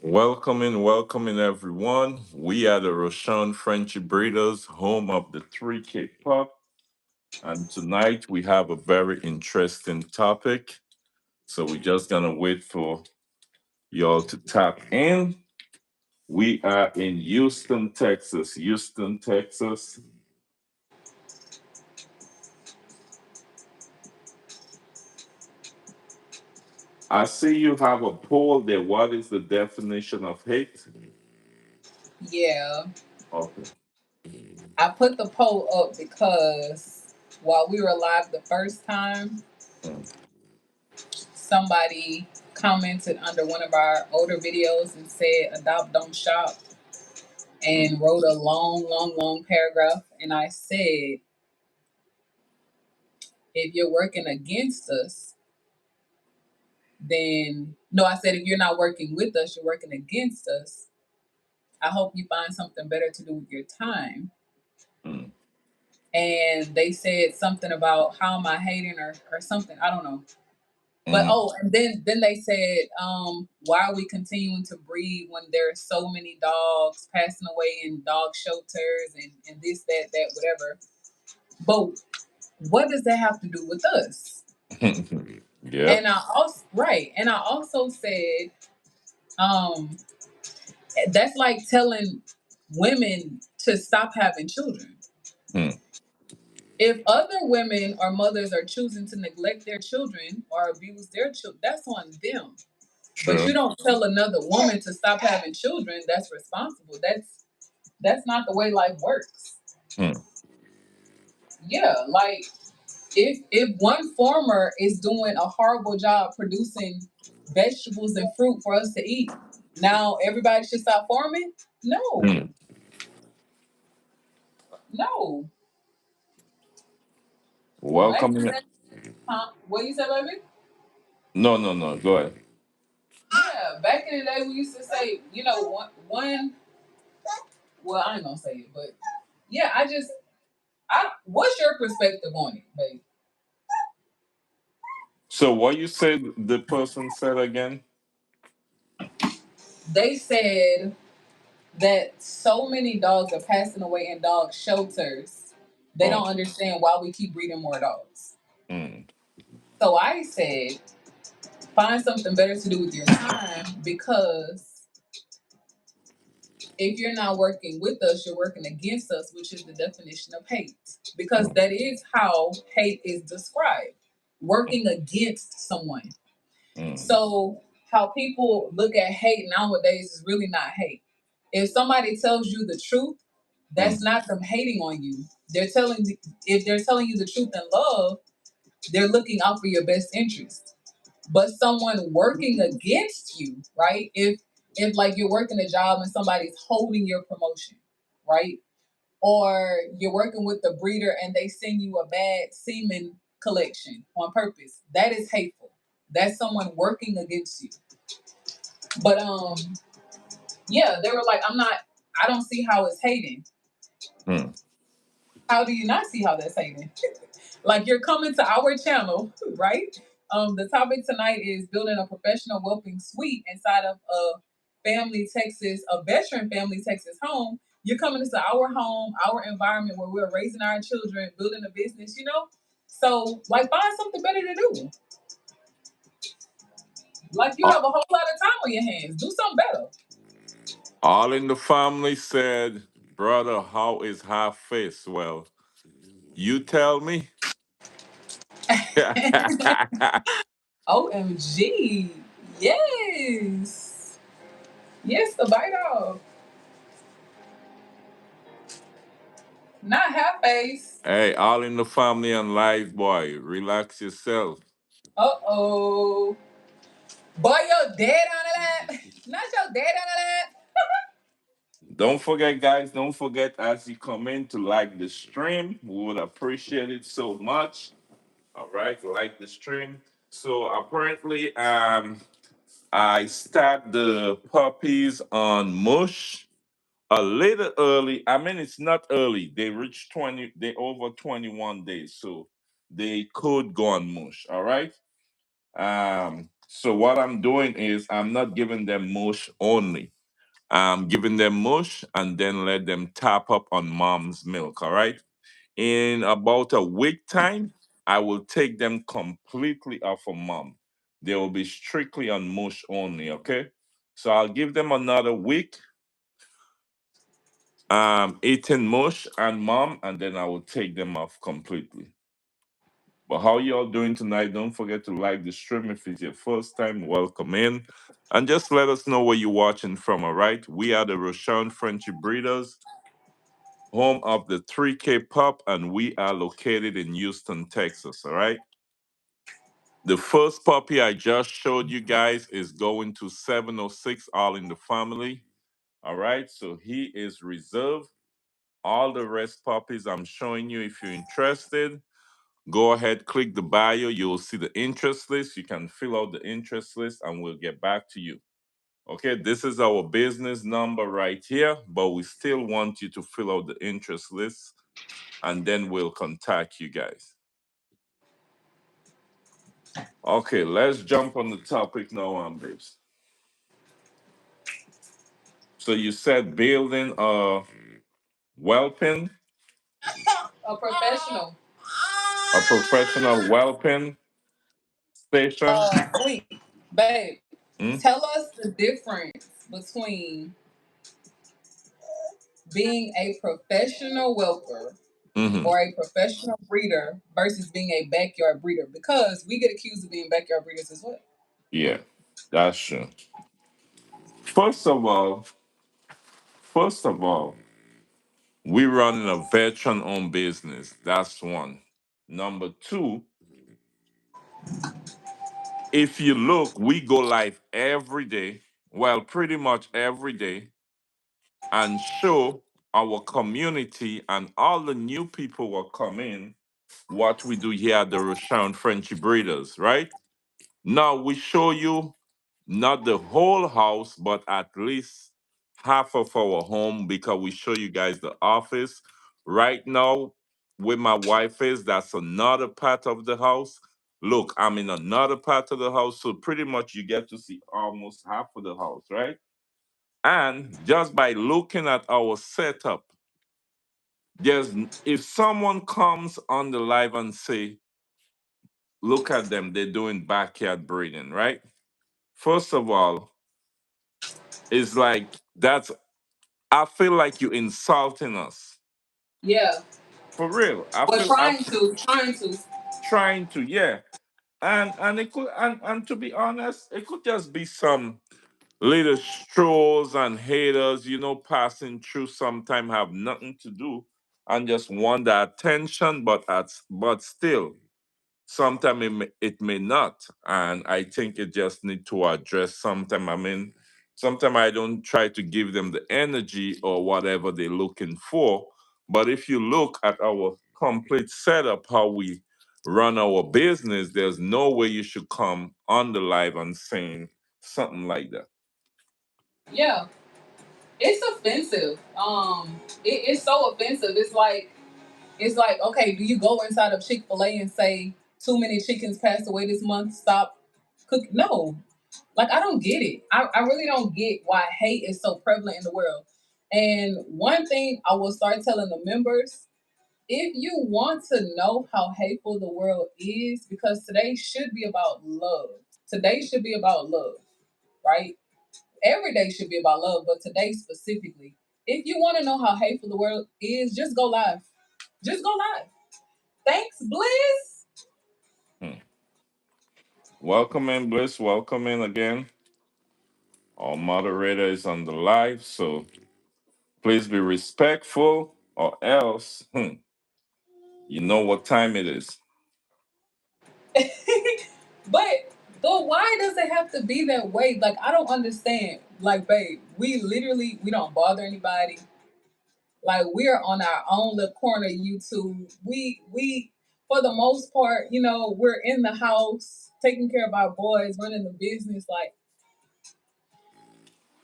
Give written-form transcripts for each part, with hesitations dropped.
Welcoming everyone. We are the Rosharon Frenchie Breeders, home of the 3K Pup. And tonight we have a very interesting topic. So we're just gonna wait for y'all to tap in. We are in Houston, Texas. Houston, Texas. I see you have a poll there. What is the definition of hate? Yeah, Okay. I put the poll up because while we were live the first time, Mm. somebody commented under one of our older videos and said adopt, don't shop, and wrote a long paragraph. And I said, if you're working against us, then no, I said, if you're not working with us, you're working against us. I hope you find something better to do with your time. Mm. And they said something about how am I hating or something. I don't know. But Mm. and then they said, why are we continuing to breed when there are so many dogs passing away in dog shelters and this, that, whatever. But what does that have to do with us? Yep. And I also said, um, that's like telling women to stop having children. Mm. If other women or mothers are choosing to neglect their children or abuse their children, that's on them. But True. you don't tell another woman to stop having children. That's responsible. That's not the way life works. Mm. Yeah, like if one farmer is doing a horrible job producing vegetables and fruit for us to eat, now everybody should stop farming? No, Mm. no. Back in the Welcoming. day, huh? What you say, baby? No, no, no. Go ahead. Yeah, back in the day we used to say, one. Well, I ain't gonna say it, but yeah, what's your perspective on it, babe? So what you said the person said again? They said that so many dogs are passing away in dog shelters. They Oh. don't understand why we keep breeding more dogs. Mm. So I said, find something better to do with your time because if you're not working with us, you're working against us, which is the definition of hate. Because Mm. that is how hate is described, working against someone. Mm. So, how people look at hate nowadays is really not hate. If somebody tells you the truth, Mm. that's not them hating on you. If they're telling you the truth in love, they're looking out for your best interest. But someone working against you, right? If like you're working a job and somebody's holding your promotion, right? Or you're working with the breeder and they send you a bad semen collection on purpose, that is hateful. That's someone working against you. But yeah, they were like, I don't see how it's hating. Mm. How do you not see how that's hating? Like you're coming to our channel, right? The topic tonight is building a professional whelping suite inside of a veteran family Texas home. You're coming into our home, our environment where we're raising our children, building a business. So like find something better to do. Like you A- have a whole lot of time on your hands. Do something better. All in the family said, "Brother, how is half face?" Well, you tell me. OMG. Yes. Yes, the bite off. Not half face. Hey, all in the family and live boy. Relax yourself. Uh-oh. Boy, your dad out of that. Not your dad out of that. Don't forget, guys, don't forget as you come in to like the stream. We would appreciate it so much. All right, like the stream. So apparently, I start the puppies on mush a little early. I mean, it's not early. They reach 20, they over 21 days. So they could go on mush. All right. So what I'm doing is I'm not giving them mush only. I'm giving them mush and then let them tap up on mom's milk. All right. In about a week time, I will take them completely off of mom. They will be strictly on mush only. Okay. So I'll give them another week, eating mush and mom, and then I will take them off completely. But how y'all doing tonight? Don't forget to like the stream if it's your first time. Welcome in. And just let us know where you're watching from, all right? We are the Rosharon Frenchie Breeders, home of the 3K Pup, and we are located in Houston, Texas, all right? The first puppy I just showed you guys is going to 706, all in the family, all right? So he is reserved. All the rest puppies I'm showing you if you're interested. Go ahead, click the bio. You'll see the interest list. You can fill out the interest list and we'll get back to you. Okay, this is our business number right here, but we still want you to fill out the interest list and then we'll contact you guys. Okay, let's jump on the topic now, babes. So you said building whelping, A professional. a professional whelping station. Wait, babe. Mm? Tell us the difference between being a professional whelper Hmm. or a professional breeder versus being a backyard breeder, because we get accused of being backyard breeders as well. Yeah, that's true. First of all, first of all, we running a veteran-owned business. That's one. Number two, if you look, we go live every day, well, pretty much every day, and show our community and all the new people who come in what we do here at the Rosharon Frenchie Breeders, right? Now we show you not the whole house, but at least half of our home because we show you guys the office. Right now, where my wife is, that's another part of the house. Look, I'm in another part of the house, so pretty much you get to see almost half of the house, right? And just by looking at our setup, there's if someone comes on the live and say, look at them, they're doing backyard breeding, right? First of all, it's like that's I feel like you're insulting us. Yeah. For real. I Well, feel I'm trying to. trying to, yeah. And it could and to be honest, it could just be some little strolls and haters, passing through sometime have nothing to do and just want the attention, but still sometimes it may not, and I think it just need to address. Sometime, I mean, sometimes I don't try to give them the energy or whatever they're looking for, but if you look at our complete setup, how we run our business, there's no way you should come on the live and saying something like that. Yeah, it's offensive. It's so offensive. It's like, okay, do you go inside of Chick-fil-A and say too many chickens passed away this month? Stop cooking. No, like I don't get it. I really don't get why hate is so prevalent in the world. And one thing I will start telling the members, if you want to know how hateful the world is, because today should be about love. Today should be about love, right? Every day should be about love, but today specifically. If you want to know how hateful the world is, just go live. Just go live. Thanks, Bliss. Hmm. Welcome in, Bliss. Welcome in again. Our moderator is on the live, so please be respectful, or else, you know what time it is. but but why does it have to be that way? Like I don't understand. Like, babe, we don't bother anybody. Like we're on our own little corner YouTube. We for the most part, we're in the house, taking care of our boys, running the business. Like,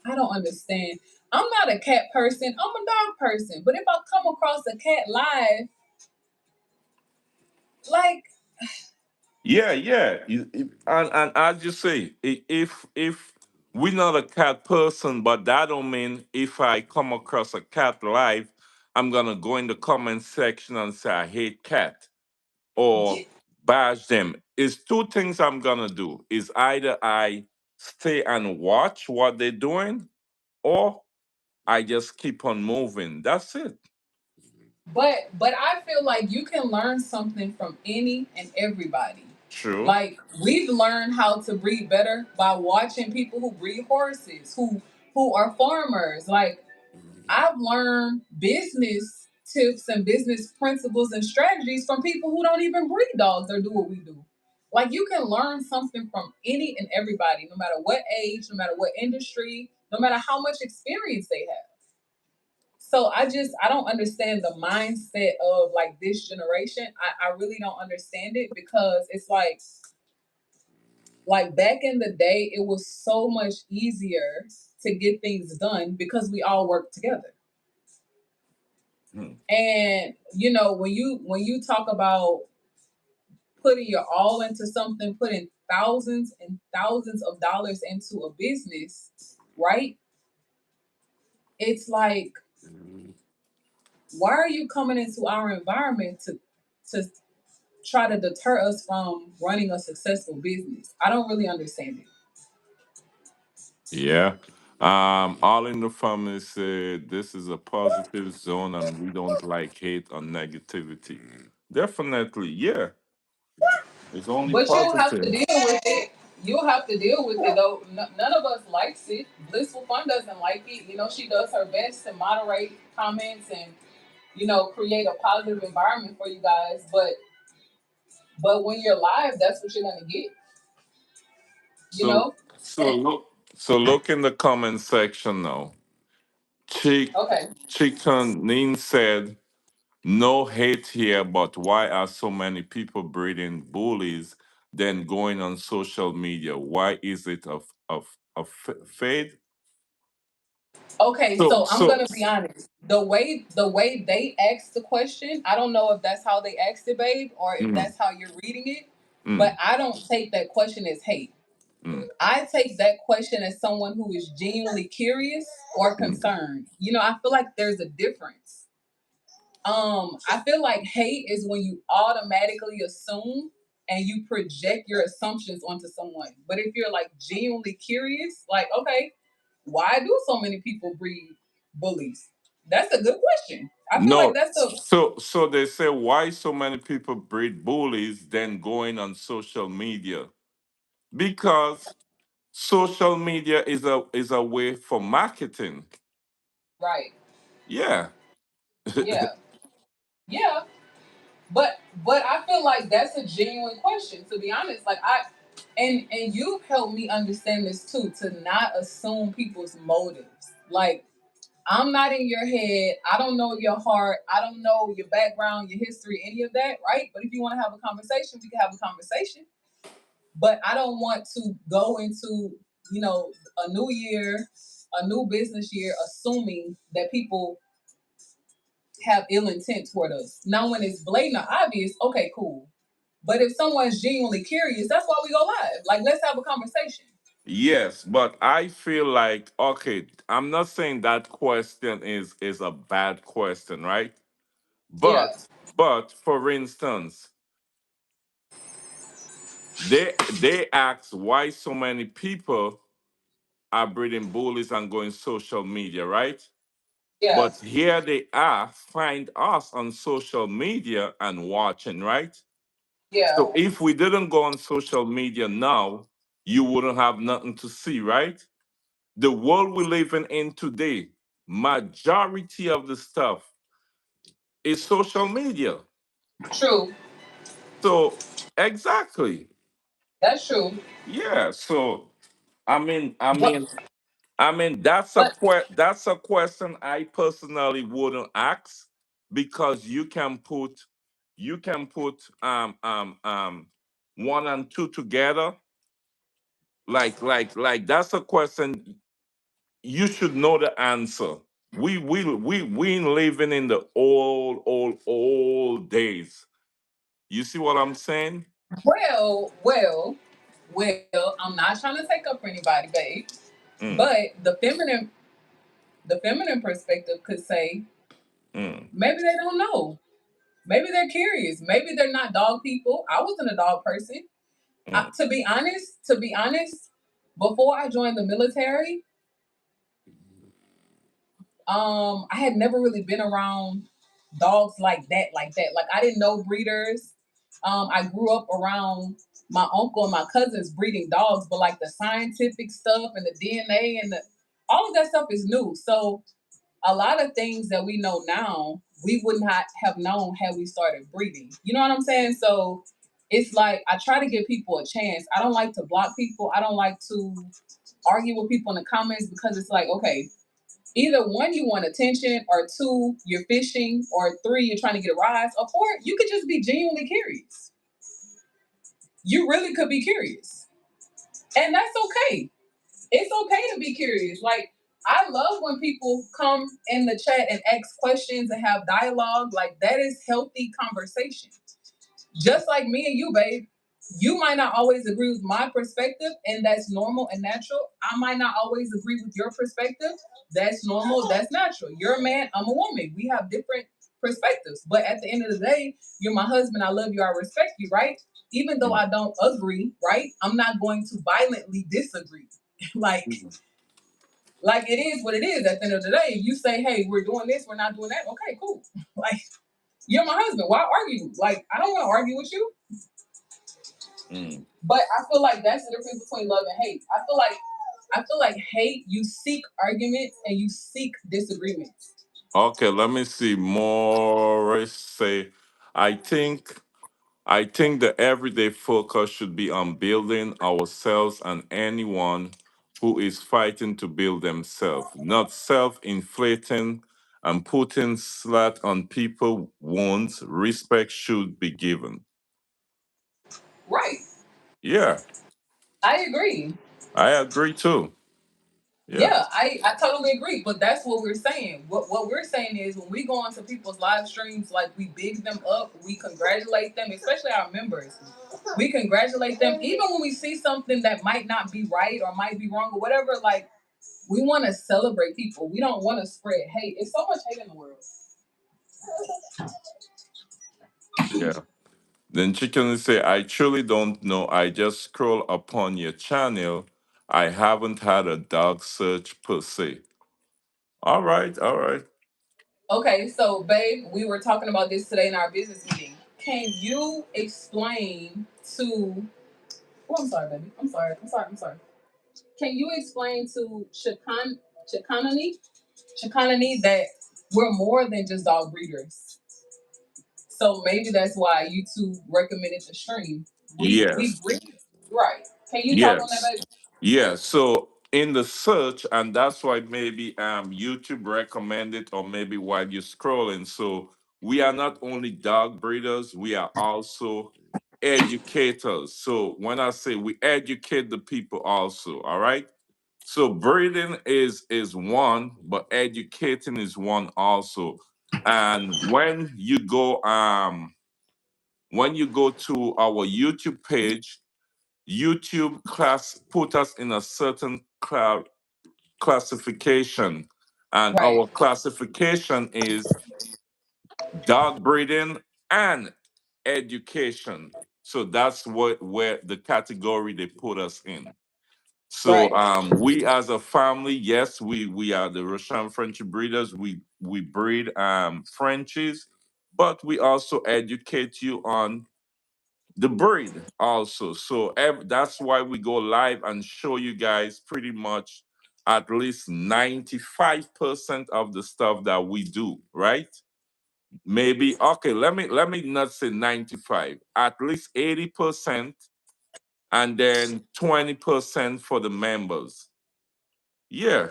I don't understand. I'm not a cat person. I'm a dog person. But if I come across a cat live, like Yeah, yeah. And I just say, if we're not a cat person, but that don't mean if I come across a cat live, I'm gonna go in the comment section and say I hate cat or bash them. It's two things I'm gonna do. Is either I stay and watch what they're doing, or I just keep on moving. That's it. But I feel like you can learn something from any and everybody. True. Like we've learned how to breed better by watching people who breed horses, who are farmers. Like I've learned business tips and business principles and strategies from people who don't even breed dogs or do what we do. Like you can learn something from any and everybody, no matter what age, no matter what industry, no matter how much experience they have. So I don't understand the mindset of like this generation. I really don't understand it because it's like back in the day, it was so much easier to get things done because we all worked together. Hmm. And you know, when you talk about putting your all into something, putting thousands and thousands of dollars into a business, right? It's like, why are you coming into our environment to try to deter us from running a successful business? I don't really understand it. Yeah. All in the family said this is a positive zone and we don't like hate or negativity. Definitely, yeah. It's only But you'll have to positive. deal with it. You'll have to deal with it though. None of us likes it. Blissful Fun doesn't like it. You know, she does her best to moderate comments and create a positive environment for you guys. But when you're live, that's what you're gonna get. You So know. so look in the comment section now. Chick Okay. Chicken Nin said, no hate here, but why are so many people breeding bullies then going on social media? Why is it of fade? Okay, So so I'm so gonna be honest. The way they asked the question, I don't know if that's how they asked it, babe, or if mm, that's how you're reading it. But mm, I don't take that question as hate. mm, I take that question as someone who is genuinely curious or mm. concerned. I feel like there's a difference. I feel like hate is when you automatically assume and you project your assumptions onto someone. But if you're like genuinely curious, like, okay, why do so many people breed bullies? That's a good question. I feel like No, that's a so they say why so many people breed bullies then going on social media? Because social media is a way for marketing. right. Yeah. Yeah. Yeah. But I feel like that's a genuine question, to be honest. Like and you've helped me understand this too, to not assume people's motives. Like I'm not in your head. I don't know your heart. I don't know your background, your history, any of that, right? But if you want to have a conversation, we can have a conversation. But I don't want to go into, a new year, a new business year, assuming that people have ill intent toward us. Now, when it's blatant or obvious, okay, cool. But if someone's genuinely curious, that's why we go live. Like, let's have a conversation. Yes, but I feel like okay, I'm not saying that question is a bad question, right? Yeah, But for instance, they ask why so many people are breeding bullies and going social media, right? yeah, But here they are, find us on social media and watching, right? yeah. So if we didn't go on social media now, you wouldn't have nothing to see, right? The world we live in today, majority of the stuff is social media. True. So exactly, That's true. yeah. So I mean, I But mean, I mean, but that's a question I personally wouldn't ask because you can put one and two together. Like that's a question you should know the answer. We living in the old days. You see what I'm saying? Well, well. I'm not trying to take up for anybody, babe. Mm, But the feminine perspective could say mm, maybe they don't know. Maybe they're curious. Maybe they're not dog people. I wasn't a dog person. mm, To be honest, before I joined the military, I had never really been around dogs like that. Like I didn't know breeders. I grew up around my uncle and my cousins breeding dogs, but like the scientific stuff and the DNA and all of that stuff is new. So a lot of things that we know now, we would not have known had we started breeding. You know what I'm saying? So it's like I try to give people a chance. I don't like to block people. I don't like to argue with people in the comments because it's like, okay, either one, you want attention, or two, you're fishing, or three, you're trying to get a rise, or four, you could just be genuinely curious. You really could be curious. And that's okay. It's okay to be curious. Like, I love when people come in the chat and ask questions and have dialogue. Like, that is healthy conversation. Just like me and you, babe. You might not always agree with my perspective, and that's normal and natural. I might not always agree with your perspective. That's normal, that's natural. You're a man, I'm a woman. We have different perspectives. But at the end of the day, you're my husband. I love you. I respect you, right? Even though mm, I don't agree, right? I'm not going to violently disagree. like, mm, like it is what it is at the end of the day. If you say, hey, we're doing this, we're not doing that, okay, cool. Like, you're my husband. Why argue? Like, I don't want to argue with you. mm. But I feel like that's the difference between love and hate. I feel like hate, you seek arguments and you seek disagreements. Okay, let me see. Morris say, I think I think the everyday focus should be on building ourselves and anyone who is fighting to build themselves, not self-inflating and putting slack on people wounds. Respect should be given. Right. Yeah, I agree. I agree too. Yeah. Yeah, I totally agree. But that's what we're saying. What we're saying is when we go onto people's live streams, like we big them up, we congratulate them, especially our members. We congratulate them. Even when we see something that might not be right or might be wrong or whatever, like we want to celebrate people. We don't want to spread hate. It's so much hate in the world. Yeah. Then Chicken will say, I truly don't know. I just scroll upon your channel. I haven't had a dog search per se. All right, all right. Okay, so babe, we were talking about this today in our business meeting. Can you explain to oh I'm sorry, baby. I'm sorry. Can you explain to Chikanani that we're more than just dog breeders? So maybe that's why YouTube recommended the stream. We Yes. breed right. Can you talk on that, Yes. baby? Yeah, so in the search, and that's why maybe YouTube recommended, or maybe while you're scrolling. So we are not only dog breeders, we are also educators. So when I say we educate the people also, all right? So breeding is one, but educating is one also. And when you go to our YouTube page, YouTube class put us in a certain classification, and Right, our classification is dog breeding and education. So that's what where the category they put us in. So right, we as a family, yes, we are the Rosharon Frenchie breeders. We breed Frenchies, but we also educate you on the breed also. So that's why we go live and show you guys pretty much at least 95% of the stuff that we do, right? Maybe okay, let me not say 95, at least 80%, and then 20% for the members. Yeah.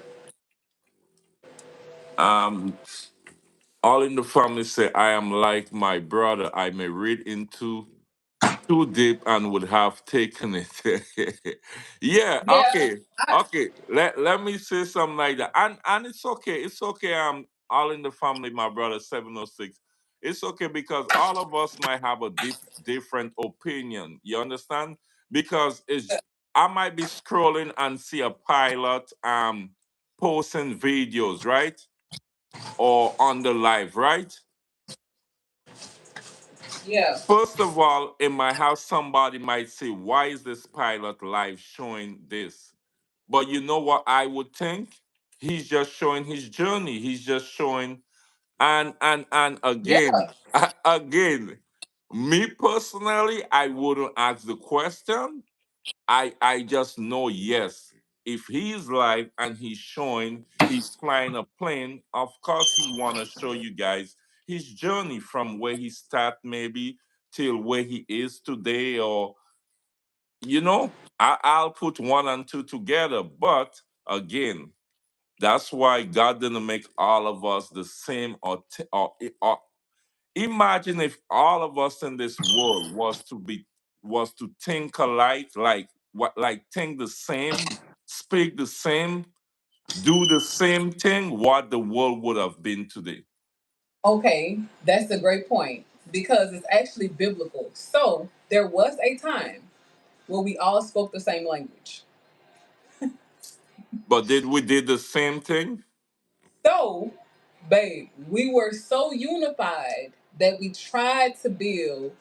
Um all in the family say I am like my brother. I may read into too deep and would have taken it. Yeah, yeah. okay. I, Okay. Let me say something like that. And it's okay. It's okay. All in the family, my brother 706. It's okay because all of us might have a different opinion. You understand? Because I might be scrolling and see a pilot posting videos, right? Or on the live, right? Yeah. First of all, in my house, somebody might say, why is this pilot live showing this? But you know what I would think? He's just showing his journey. He's just showing, and Yeah. again, again, me personally, I wouldn't ask the question. I just know, yes, if he's live and he's showing he's flying a plane, of course he wanna show you guys his journey from where he start maybe till where he is today, or I'll put one and two together. But again, that's why God didn't make all of us the same, or imagine if all of us in this world was to think alike, like what, like think the same, speak the same, do the same thing, what the world would have been today. Okay, that's a great point because it's actually biblical. So there was a time where we all spoke the same language. But did we did the same thing? So, babe, we were so unified that we tried to build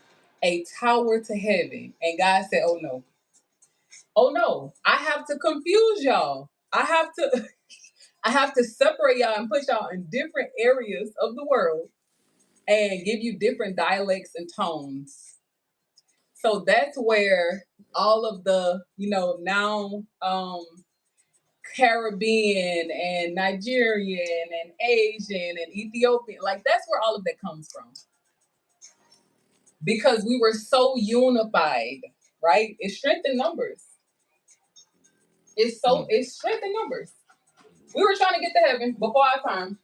a tower to heaven. And God said, oh no, oh no, I have to confuse y'all. I have to I have to separate y'all and put y'all in different areas of the world and give you different dialects and tones. So that's where all of the, now Caribbean and Nigerian and Asian and Ethiopian, like that's where all of that comes from. Because we were so unified, right? It's strength in numbers. Hmm. It's strength in numbers. We were trying to get to heaven before our time.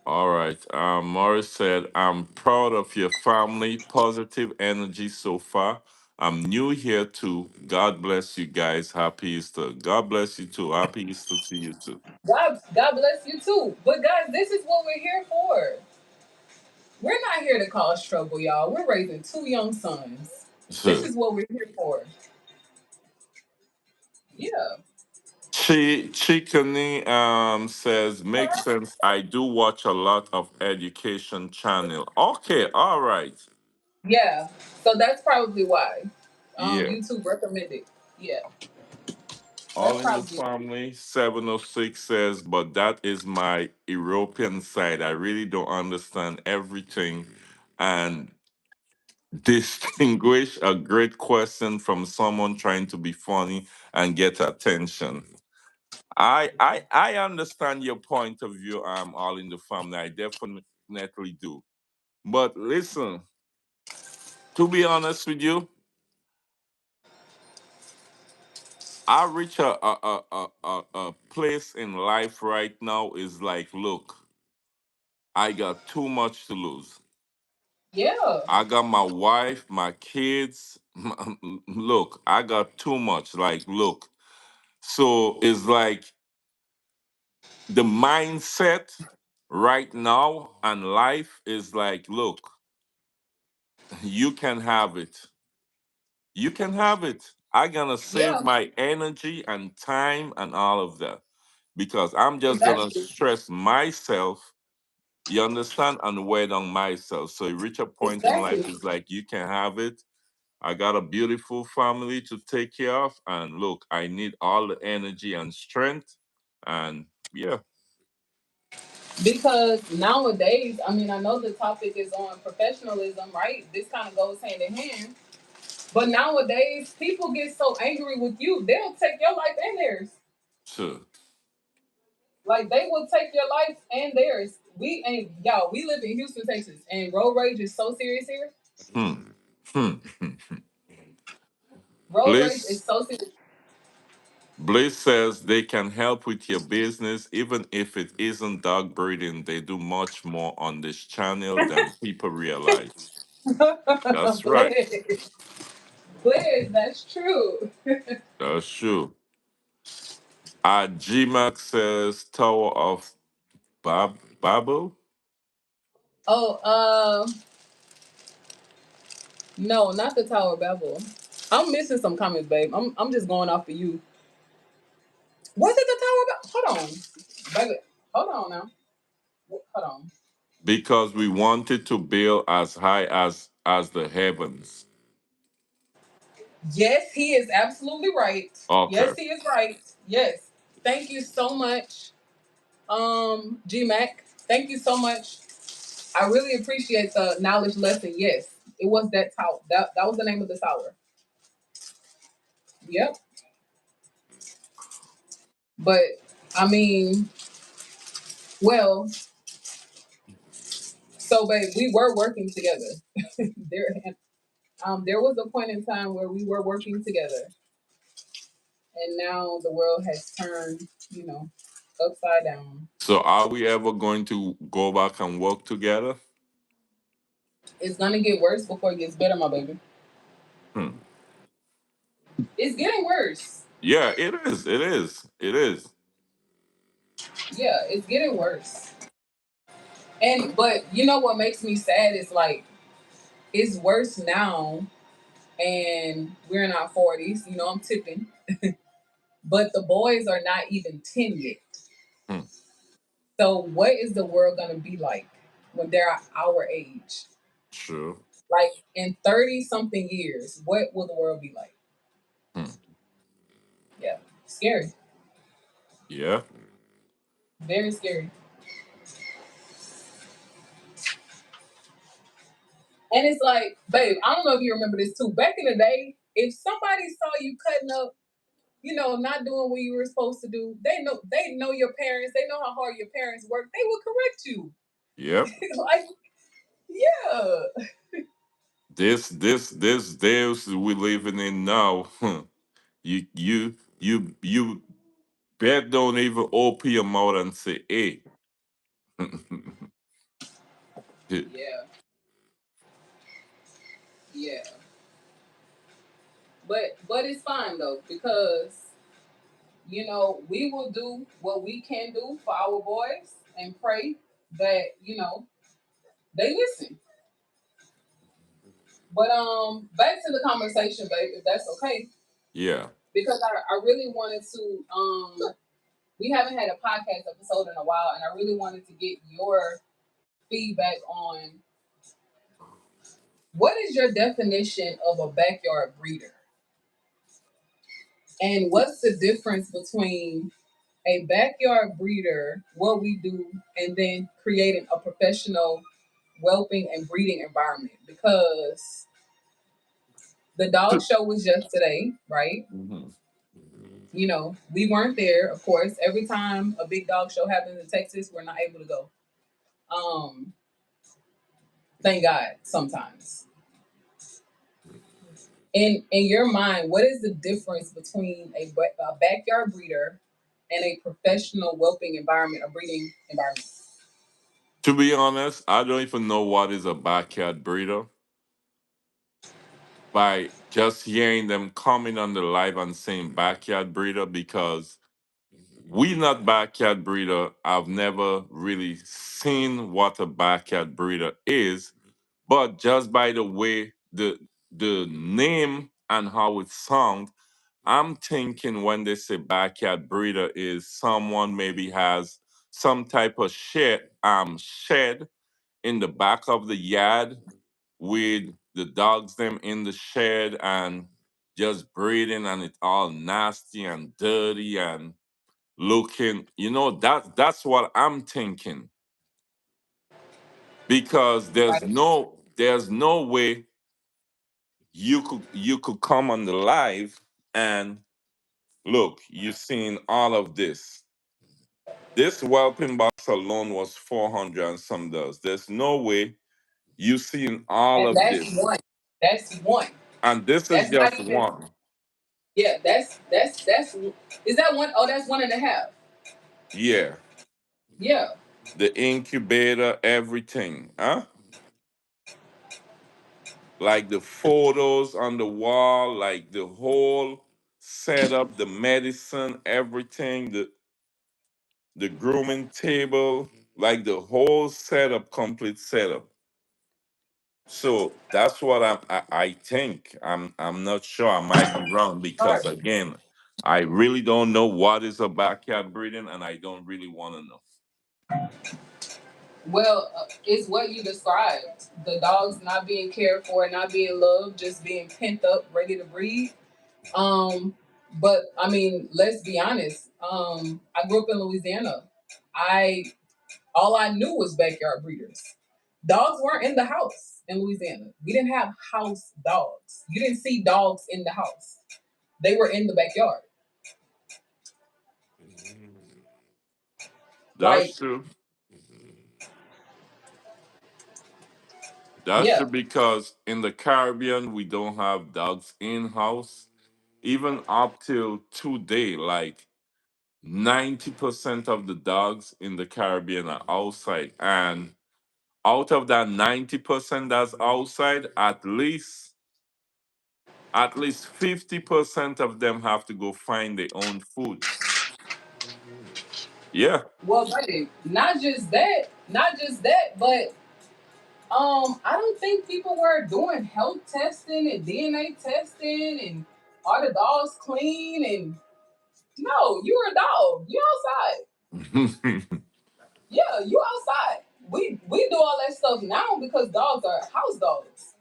All right. Morris said, I'm proud of your family, positive energy so far. I'm new here too. God bless you guys. Happy Easter. God bless you too. Happy Easter to you too. God bless you too. But guys, this is what we're here for. We're not here to cause trouble, y'all. We're raising two young sons. This is what we're here for. Yeah. Chickeny says, makes sense. I do watch a lot of education channel. Okay, all right. Yeah. So that's probably why. Yeah. YouTube recommended. Yeah. All That's in the probably family. 706 says, but that is my European side. I really don't understand everything. And distinguish a great question from someone trying to be funny and get attention. I understand your point of view. All in the family. I definitely do. But listen, to be honest with you, I reach a place in life right now is like, look, I got too much to lose. yeah. I got my wife, my kids. Look, I got too much. Like, look. So it's like the mindset right now and life is like, look, you can have it. You can have it. I gonna save Yeah. my energy and time and all of that because I'm just gonna Exactly. stress myself. You understand, and weigh down myself. So you reach a point in life Exactly. is like you can have it. I got a beautiful family to take care of, and look, I need all the energy and strength, and yeah, Because nowadays, I mean, I know the topic is on professionalism, right? This kind of goes hand in hand. But nowadays, people get so angry with you, they'll take your life and theirs. sure. Like they will take your life and theirs. We ain't y'all. We live in Houston, Texas, and road rage is so serious here. Hmm. Hmm. Road rage is Bliss so serious. Bliss says they can help with your business even if it isn't dog breeding. They do much more on this channel than people realize. That's right. Bliss, Bliss, that's true. That's true. GMAX says Tower of Babel. Oh, no, not the Tower of Babel. I'm missing some comments, babe. I'm just going off of you. Was it the Tower of Babel? Hold on, baby. Hold on now. Hold on. Because we wanted to build as high as the heavens. Yes, he is absolutely right. Okay. Yes, he is right. Yes. Thank you so much, G Mac. Thank you so much. I really appreciate the knowledge lesson. Yes, it was that tower. That was the name of the tower. Yep. But I mean, well, so babe, we were working together. There was a point in time where we were working together, and now the world has turned, upside down. So are we ever going to go back and work together? It's gonna get worse before it gets better, my baby. Hmm. It's getting worse. Yeah, it is. It is. It is. Yeah, it's getting worse. And but you know what makes me sad is like it's worse now, and we're in our 40s. I'm tipping, but the boys are not even 10 yet. Hmm. So what is the world gonna be like when they're our age? True. Like in 30 something years, what will the world be like? Hmm. Yeah, scary, Yeah. very scary. And it's like, babe, I don't know if you remember this too. Back in the day, if somebody saw you cutting up, not doing what you were supposed to do, they know your parents, they know how hard your parents work, they will correct you. Yep. Like, yeah. This days we living in now. You bet don't even open your mouth and say, hey. Yeah, yeah. But it's fine though, because we will do what we can do for our boys and pray that, they listen. But back to the conversation, babe, if that's okay. Yeah. Because I really wanted to we haven't had a podcast episode in a while, and I really wanted to get your feedback on what is your definition of a backyard breeder? And what's the difference between a backyard breeder, what we do, and then creating a professional whelping and breeding environment? Because the dog show was yesterday, right? Mhm. We weren't there, of course. Every time a big dog show happens in Texas, we're not able to go. Um, thank God sometimes. In your mind, what is the difference between a backyard breeder and a professional whelping environment, a breeding environment? To be honest, I don't even know what is a backyard breeder. By just hearing them coming on the live and saying backyard breeder, because we not backyard breeder. I've never really seen what a backyard breeder is, but just by the way the name and how it sounds, I'm thinking when they say backyard breeder is someone maybe has some type of shed in the back of the yard with the dogs them in the shed and just breeding, and it's all nasty and dirty and looking, that's what I'm thinking, because Right. there's no way you could come on the live and look, you've seen all of this whelping box alone was 400 and some dollars. There's no way you've seen all And of that's this, one. That's one. and this is That's not just even. one. Yeah. That's. Is that one? Oh, that's one and a half. Yeah, Yeah. the incubator, everything, huh? Like the photos on the wall, like the whole setup, the medicine, everything, the grooming table. like the whole setup, complete setup. So that's what I think. I'm not sure. I might be wrong because Sorry. again, I really don't know what is a backyard breeding, and I don't really want to know. Well, it's what you described. The dogs not being cared for, not being loved, just being pent up, ready to breed. Um, but I mean, let's be honest. I grew up in Louisiana. I All I knew was backyard breeders. Dogs weren't in the house in Louisiana. We didn't have house dogs. You didn't see dogs in the house. They were in the backyard. That's Like, true. That's true yeah. because in the Caribbean we don't have dogs in house. Even up till today, like 90% of the dogs in the Caribbean are outside. And out of that 90% that's outside, at least 50% of them have to go find their own foods. Yeah. Well, baby, not just that, but I don't think people were doing health testing and DNA testing and are the dogs clean and no, you're a dog. You outside. Yeah, you outside. We do all that stuff now because dogs are house dogs.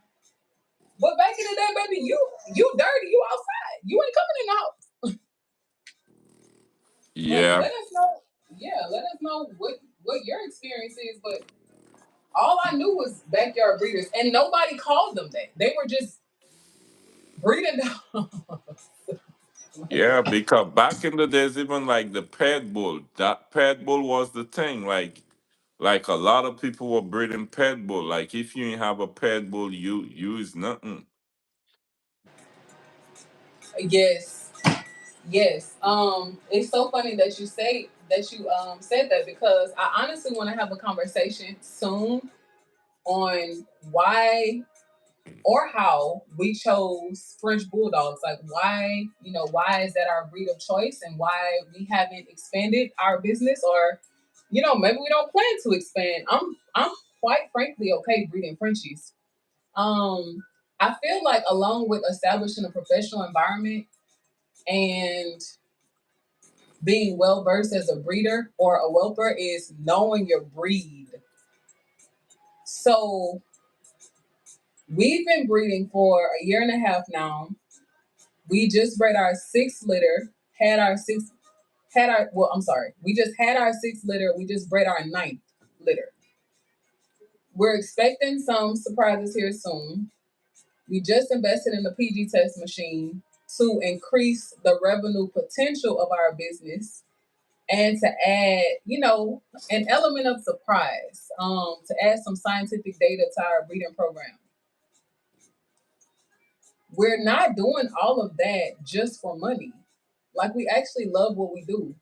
But back in the day, baby, you dirty, you outside. You ain't coming in the house. But Yeah. let us know, yeah, let us know what your experience is. But all I knew was backyard breeders, and nobody called them that. They were just breeding dogs. Yeah, because back in the days, even like the pet bull, that pet bull was the thing. Like a lot of people were breeding pet bull. Like if you ain't have a pet bull, you is nothing. Yes, yes. It's so funny that you say that you said that because I honestly want to have a conversation soon on why or how we chose French bulldogs. Like why is that our breed of choice and why we haven't expanded our business or maybe we don't plan to expand. I'm quite frankly okay breeding Frenchies. Um, I feel like along with establishing a professional environment and being well versed as a breeder or a whelper is knowing your breed. So we've been breeding for a year and a half now. We just bred our sixth litter, had our sixth, had our, well, I'm sorry. We just had our sixth litter. We just bred our ninth litter. We're expecting some surprises here soon. We just invested in the PG test machine to increase the revenue potential of our business and to add, an element of surprise, to add some scientific data to our breeding program. We're not doing all of that just for money. Like we actually love what we do.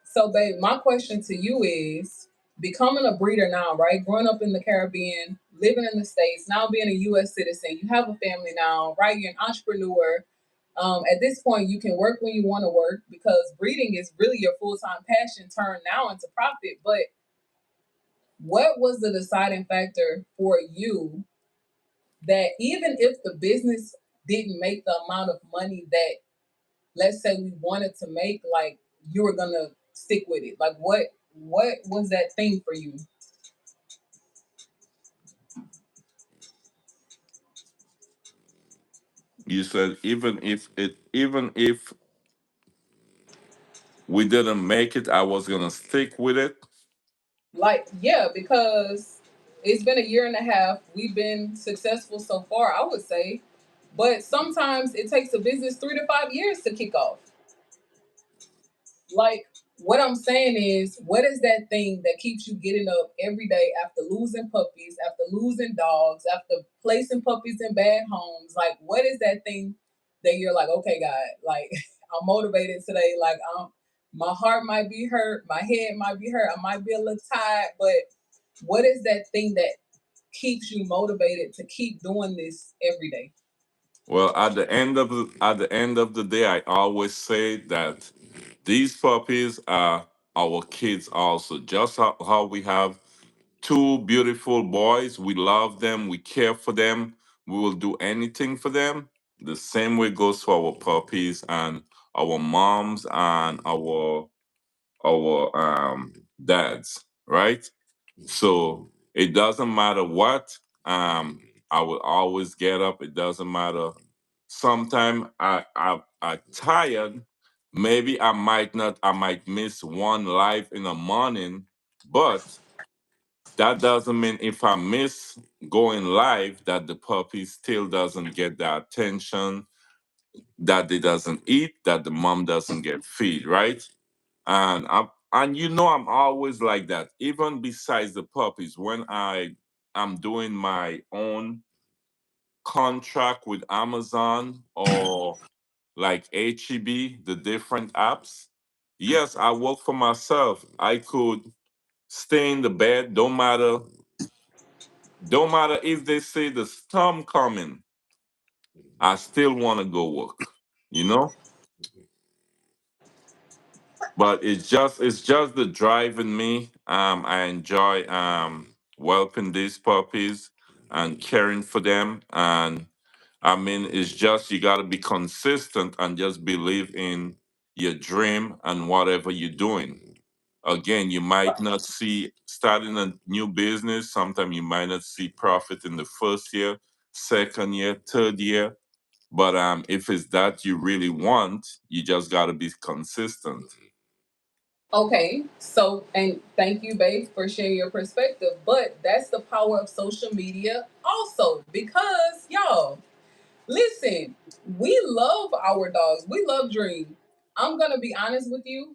So, babe, my question to you is becoming a breeder now, right? Growing up in the Caribbean, living in the States, now being a US citizen, you have a family now, right? You're an entrepreneur. At this point, you can work when you want to work because breeding is really your full time passion turned now into profit. But what was the deciding factor for you that even if the business didn't make the amount of money that, let's say, we wanted to make, like you were gonna stick with it? Like what was that thing for you? You said even if we didn't make it, I was gonna stick with it. Like, yeah, because it's been a year and a half. We've been successful so far, I would say. But sometimes it takes a business 3 to 5 years to kick off. Like, what I'm saying is, what is that thing that keeps you getting up every day after losing puppies, after losing dogs, after placing puppies in bad homes? Like, what is that thing that you're like, okay, God, like, I'm motivated today. Like, my heart might be hurt, my head might be hurt, I might be a little tired, but what is that thing that keeps you motivated to keep doing this every day? Well, at the end of the day, I always say that these puppies are our kids also. Just how we have two beautiful boys, we love them, we care for them, we will do anything for them. The same way goes for our puppies and our moms and our dads, right? So it doesn't matter what. I will always get up. It doesn't matter. Sometimes I tired. Maybe I might not. I might miss one life in the morning, but that doesn't mean if I miss going live that the puppy still doesn't get the attention, that they doesn't eat, that the mom doesn't get feed, right? And I'm always like that. Even besides the puppies, when I'm doing my own contract with Amazon or like HEB, the different apps, yes, I work for myself. I could stay in the bed, don't matter if they say the storm coming, I still want to go work, you know? But it's just the drive in me. I enjoy whelping these puppies and caring for them. And I mean, it's just you got to be consistent and just believe in your dream and whatever you're doing. Again, you might not see starting a new business. Sometimes you might not see profit in the first year, second year, third year. But if it's that you really want, you just got to be consistent. Okay, so and thank you, babe, for sharing your perspective. But that's the power of social media, also, because y'all, listen, we love our dogs. We love Dream. I'm gonna be honest with you.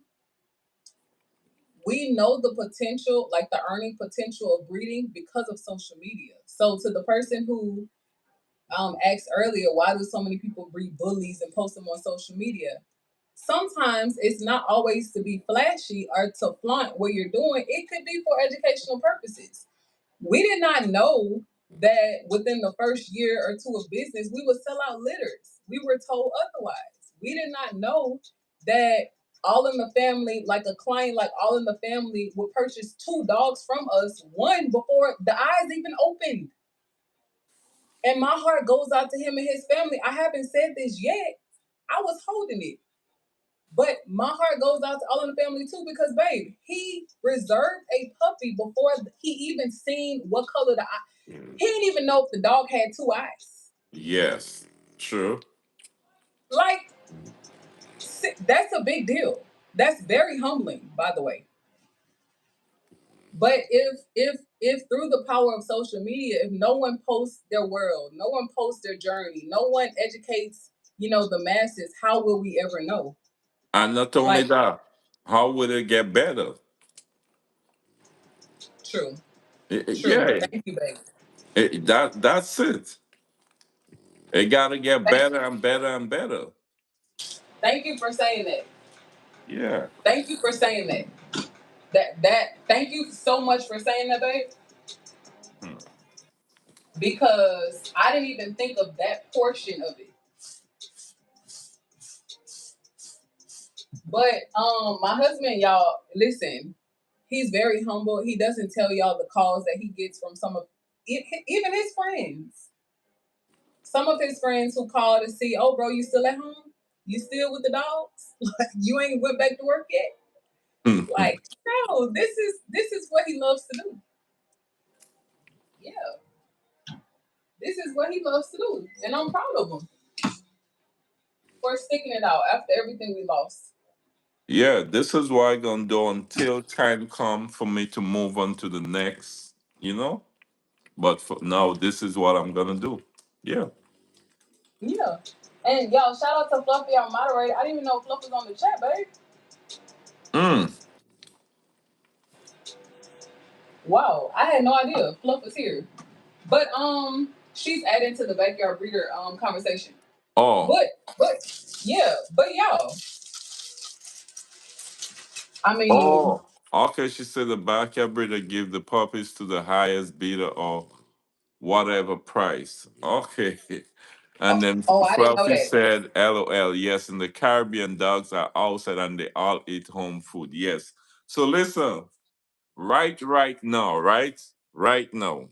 We know the potential, like the earning potential of breeding because of social media. So to the person who asked earlier, why do so many people breed bullies and post them on social media? Sometimes it's not always to be flashy or to flaunt what you're doing. It could be for educational purposes. We did not know that within the first year or two of business, we would sell out litters. We were told otherwise. We did not know that all in the family, like a client, like all in the family would purchase two dogs from us, one before the eyes even opened. And my heart goes out to him and his family. I haven't said this yet. I was holding it. But my heart goes out to all in the family too, because babe, he reserved a puppy before he even seen what color the eye. He didn't even know if the dog had two eyes. Yes, true. Like that's a big deal. That's very humbling, by the way. But if through the power of social media, if no one posts their world, no one posts their journey, no one educates, the masses, how will we ever know? And not only Like, that, how would it get better? true, true. Yeah, Thank you, babe. that's it. It got to get Thank, better and better and better. thank you for saying that. Yeah. Thank you for saying that. Thank you so much for saying that, babe. Hmm. Because I didn't even think of that portion of it. But my husband, y'all, listen, he's very humble. He doesn't tell y'all the calls that he gets from some of even his friends. Some of his friends who call to see, oh, bro, you still at home? You still with the dogs? Like you ain't went back to work yet? Like, no, this is what he loves to do. Yeah, this is what he loves to do, and I'm proud of him for sticking it out after everything we lost. Yeah, this is what I'm gonna do until time come for me to move on to the next. But for now, this is what I'm gonna do. Yeah. Yeah. And y'all, shout out to Fluffy, our moderator. I didn't even know Fluff was on the chat, babe. Mm. Wow, I had no idea Fluff was here. But she's adding to the backyard breeder conversation. Oh. But yeah, but y'all, I mean, Oh. Okay, she said the backyard breeder give the puppies to the highest bidder or whatever price. Okay. And then oh, I didn't know Fluffy that. said, LOL, yes, in the Caribbean, dogs are outside and they all eat home food. Yes. So listen, right now, right now.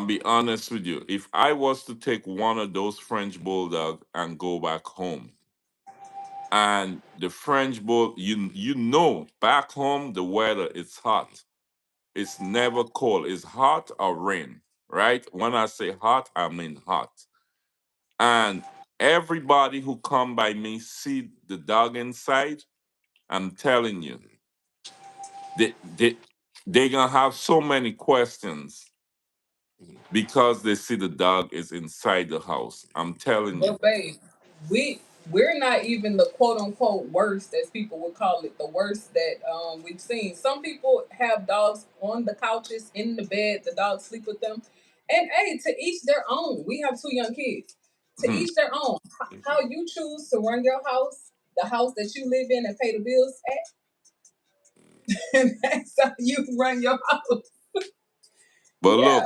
Be honest with you. If I was to take one of those French bulldog and go back home, and the French bull, you know, back home the weather is hot. It's never cold. It's hot or rain, right? When I say hot, I mean hot. And everybody who come by me see the dog inside. I'm telling you, they they they gonna have so many questions because they see the dog is inside the house. I'm telling you. But babe, we we're not even the quote unquote worst, as people would call it, the worst that we've seen. Some people have dogs on the couches, in the bed, the dogs sleep with them. And hey, to each their own. We have two young kids. To Mhm. each their own. How you choose to run your house, the house that you live in and pay the bills at, that's how you run your house. But Yeah. look,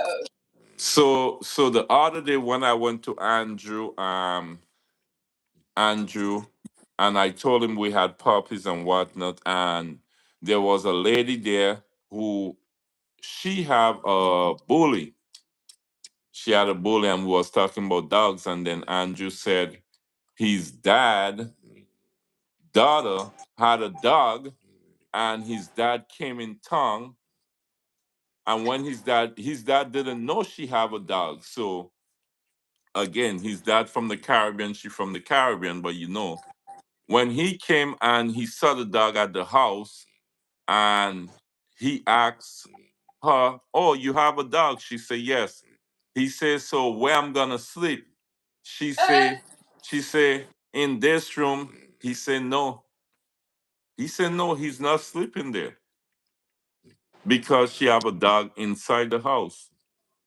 so the other day when I went to Andrew, and I told him we had puppies and whatnot, and there was a lady there who she have a bully. She had a bully, and we was talking about dogs, and then Andrew said his daughter had a dog, and his dad came in town, and when his dad didn't know she have a dog, so again, his dad from the Caribbean, she from the Caribbean, but when he came and he saw the dog at the house, and he asked her, "Oh, you have a dog?" She said, "Yes." He says, "So where I'm gonna sleep?" She Uh, say, she say, "In this room." He said, "No." He said, "No, he's not sleeping there because she have a dog inside the house."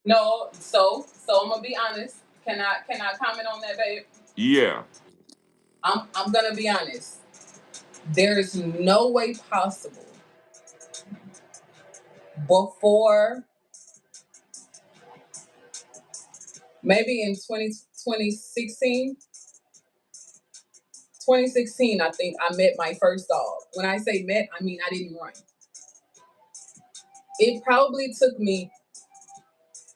no, so I'm gonna be honest. Can I comment on that, babe? Yeah. I'm gonna be honest. There is no way possible before maybe in 2016, I think I met my first dog. When I say met, I mean I didn't run. It probably took me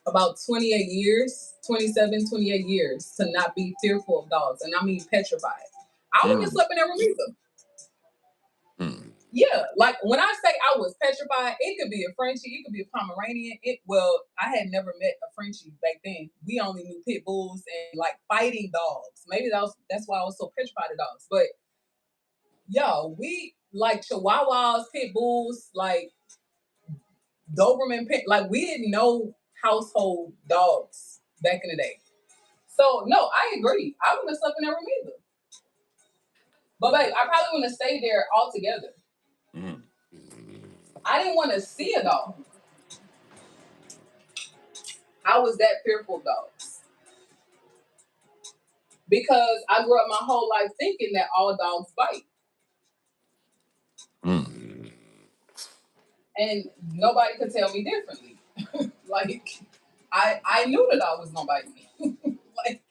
about 28 years, 27, 28 years to not be fearful of dogs. And I mean petrified. I wouldn't have Mm, slept in that room either. mm, Yeah, like when I say I was petrified, it could be a Frenchie, it could be a Pomeranian. I had never met a Frenchie back then. We only knew pit bulls and like fighting dogs. Maybe that's why I was so petrified of dogs. But yo, we like Chihuahuas, pit bulls, like Doberman pit. Like we didn't know household dogs back in the day. So no, I agree. I wouldn't have slept in that room either. But like, I probably wouldn't have stayed there altogether. mm. I didn't want to see a dog. I was that fearful of dogs because I grew up my whole life thinking that all dogs bite, Mm. and nobody could tell me differently. Like I knew the dog was gonna bite me. Like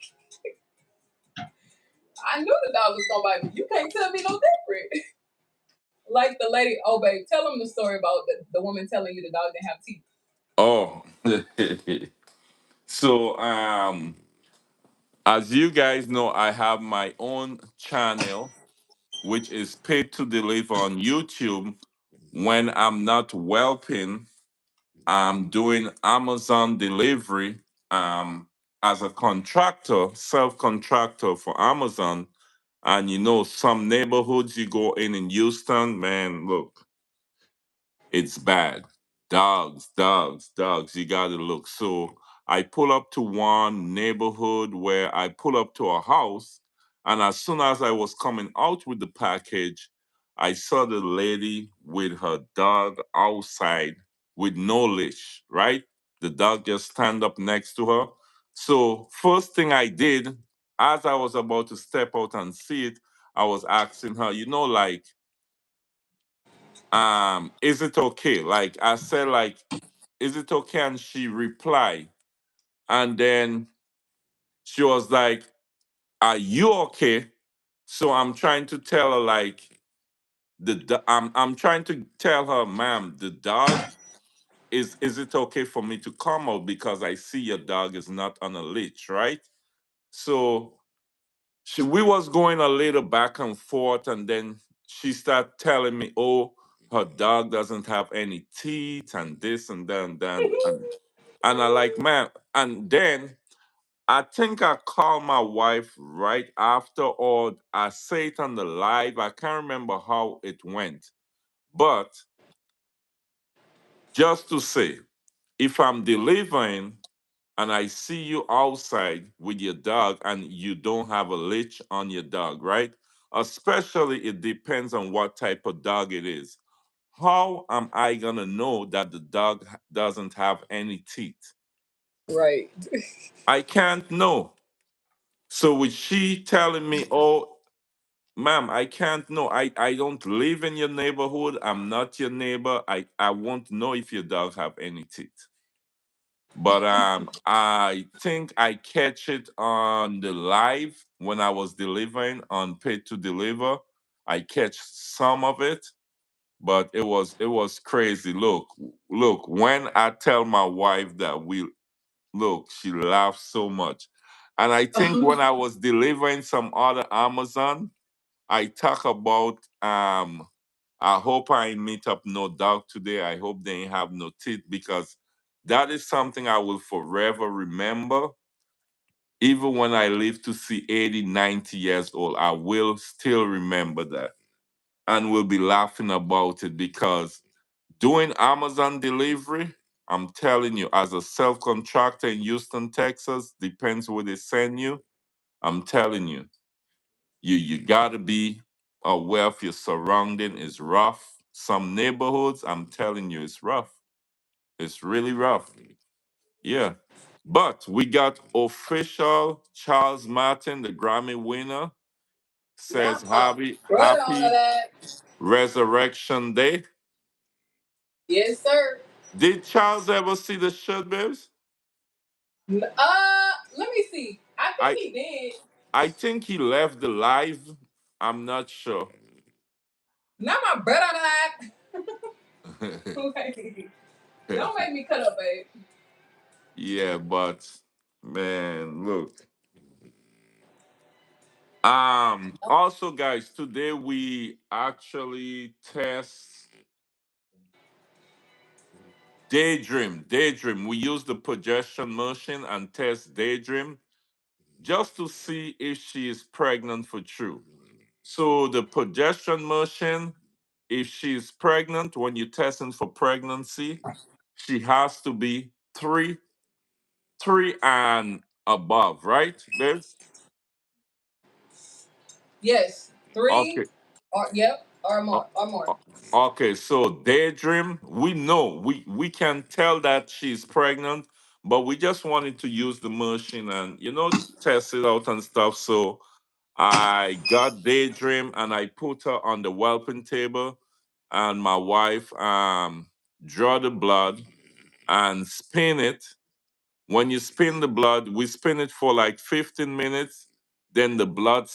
I knew the dog was gonna bite me. You can't tell me no different. Like the lady, oh babe, tell them the story about the woman telling you the dog didn't have teeth. Oh, so as you guys know, I have my own channel which is paid to deliver on YouTube. When I'm not whelping, I'm doing Amazon delivery as a contractor, self contractor for Amazon. And some neighborhoods you go in Houston, man, look, it's bad. Dogs, dogs, dogs. You got to look. So I pull up to one neighborhood where I pull up to a house. And as soon as I was coming out with the package, I saw the lady with her dog outside with no leash, right? The dog just stand up next to her. So first thing I did, as I was about to step out and see it, I was asking her, like, is it okay? Like I said, like, is it okay? And she replied, and then she was like, are you okay? So I'm trying to tell her, like, I'm trying to tell her, ma'am, the dog is it okay for me to come out because I see your dog is not on a leash, right? So we was going a little back and forth, and then she started telling me, "Oh, her dog doesn't have any teeth, and this and that and that." And I like, man, and then I think I called my wife right after, or I say it on the live. I can't remember how it went, but just to say, if I'm delivering and I see you outside with your dog and you don't have a leash on your dog, right? Especially it depends on what type of dog it is. How am I gonna know that the dog doesn't have any teeth? Right. I can't know. So with she telling me, oh, ma'am, I can't know. I don't live in your neighborhood. I'm not your neighbor. I won't know if your dog have any teeth. But I think I catch it on the live when I was delivering on Pay to Deliver. I catch some of it, but it was crazy. Look, when I tell my wife that we look, she laughs so much. And I think when I was delivering some other Amazon, I talk about I hope I ain't meet up no dog today. I hope they ain't have no teeth because that is something I will forever remember. Even when I live to see 80, 90 years old, I will still remember that and will be laughing about it because doing Amazon delivery, I'm telling you, as a self contractor in Houston, Texas, depends where they send you. I'm telling you, you gotta be aware of your surrounding is rough. Some neighborhoods, I'm telling you, it's rough. It's really rough. Yeah. But we got official Charles Martin, the Grammy winner, Yeah, says happy brother, that. Resurrection Day. Yes, sir. Did Charles ever see the shirt, babes? Let me see. I I think he did. I think he left the live. I'm not sure. Not my brother, that. Don't make me cut up, babe. Yeah, but man, look. Also guys, today we actually test Daydream. We use the projection motion and test Daydream just to see if she is pregnant for true. So the projection motion, if she's pregnant, when you're testing for pregnancy, she has to be three and above, right, babes? Yes, three, Okay. or yep, or O- more, or more. Okay, so Daydream, we know we can tell that she's pregnant, but we just wanted to use the machine and test it out and stuff. So I got Daydream and I put her on the whelping table, and my wife draw the blood and spin it. When you spin the blood, we spin it for like 15 minutes. Then the blood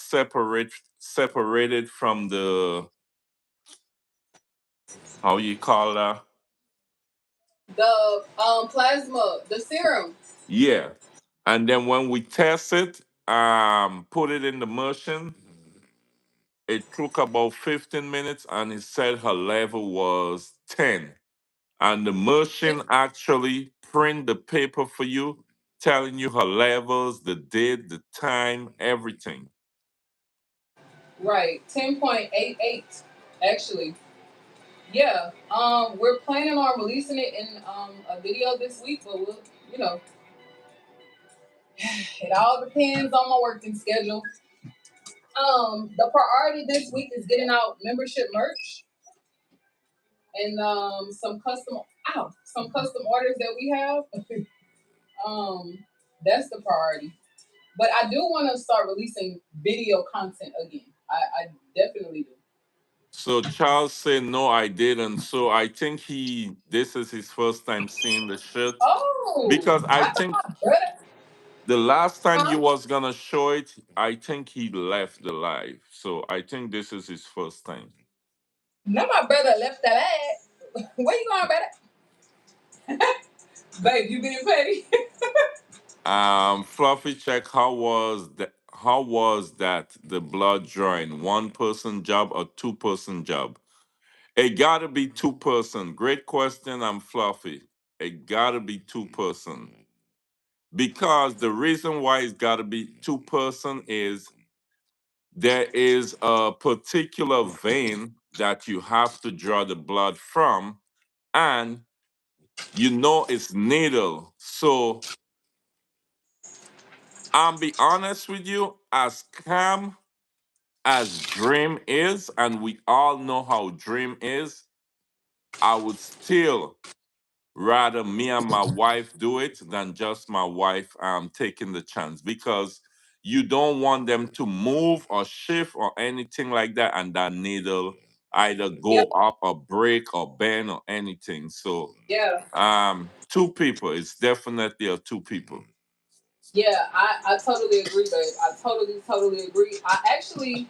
separated from the, how you call that? The plasma, the serum. Yeah. And then when we test it, put it in the machine, it took about 15 minutes and it said her level was 10. And the machine actually print the paper for you, telling you her levels, the date, the time, everything. Right, 10.88. Actually, yeah. We're planning on releasing it in a video this week, but we'll, you know, it all depends on my working schedule. The priority this week is getting out membership merch and some custom orders that we have. um, that's the priority. But I do want to start releasing video content again. I definitely do. So Charles said no, I didn't. So I think this is his first time seeing the shirt. Oh, Because I I thought think my brother. the last time you Huh? was gonna show it, I think he left the live. So I think this is his first time. Now my brother left the lab. Where you going, brother? Babe, you being petty? Fluffy check. How was that the blood drawing? One person job or two-person job? It gotta be two-person. Great question. I'm Fluffy. It gotta be two-person because the reason why it's gotta be two-person is there is a particular vein that you have to draw the blood from, and it's needle. So I'm be honest with you, as calm as Dream is, and we all know how Dream is, I would still rather me and my wife do it than just my wife taking the chance because you don't want them to move or shift or anything like that, and that needle either Yeah, go up or break or bend or anything. So yeah, two people, it's definitely a two people. yeah. I totally agree, babe. I totally agree. I actually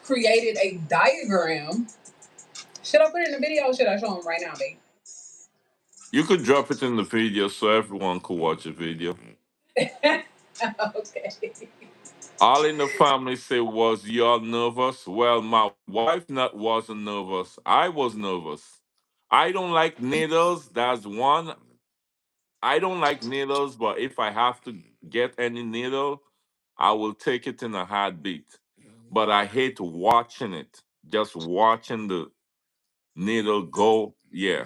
created a diagram. Should I put it in the video or should I show him right now, You could drop it in the video so everyone could watch the video. babe? Okay. All in the family say, was y'all nervous? Well, my wife not wasn't nervous. I was nervous. I don't like needles. That's one. I don't like needles, but if I have to get any needle, I will take it in a heartbeat. But I hate watching it. Just watching the needle go. Yeah.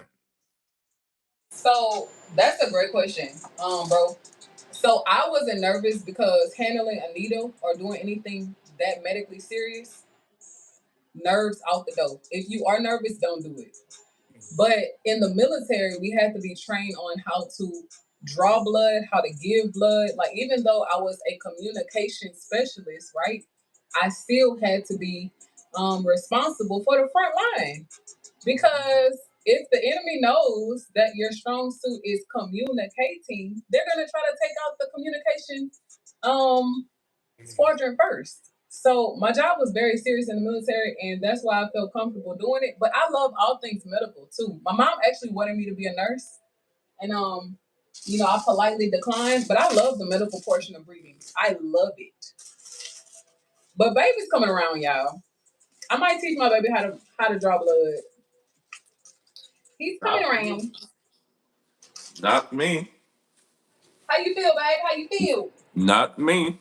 So that's a great question, bro. So I wasn't nervous because handling a needle or doing anything that medically serious, nerves out the door. If you are nervous, don't do it. But in the military, we had to be trained on how to draw blood, how to give blood. Like even though I was a communication specialist, right? I still had to be responsible for the front line because if the enemy knows that your strong suit is communicating, they're gonna try to take out the communication um squadron first. So my job was very serious in the military, and that's why I felt comfortable doing it. But I love all things medical too. My mom actually wanted me to be a nurse, and I politely declined. But I love the medical portion of breathing. I love it. But baby's coming around, y'all. I might teach my baby how to draw blood. He's coming Not, around. not me. How you feel, babe? How you feel? Not me.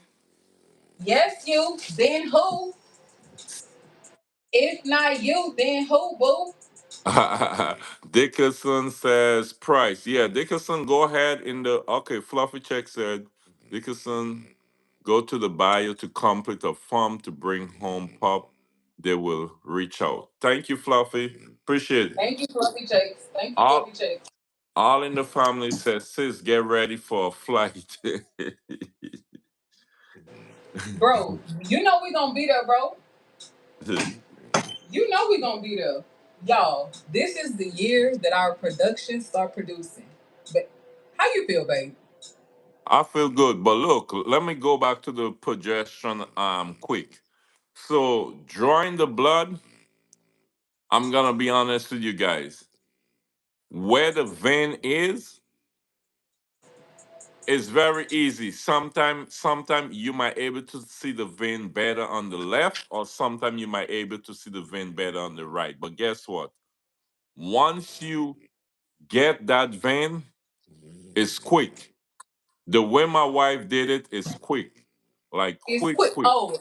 Yes, you. Then who? If not you, then who, boo? Dickerson says price. Yeah, Dickerson, go ahead in the okay. Fluffy check said Dickerson, go to the bio to complete a form to bring home pup. They will reach out. Thank you, Fluffy. Appreciate it. Thank you, Fluffy Chase. Thank you, Fluffy All Chase. all in the family says, sis, get ready for a flight. Bro, you know we gonna be there, bro. You know we gonna be there. Y'all, this is the year that our productions start producing. But how you feel, babe? I feel good, but look, let me go back to the projection quick. So drawing the blood, I'm gonna be honest with you guys. Where the vein is very easy. Sometime you might able to see the vein better on the left, or sometime you might able to see the vein better on the right. But guess what? Once you get that vein, it's quick. The way my wife did it is quick. Like It's quick, quick. quick. Oh,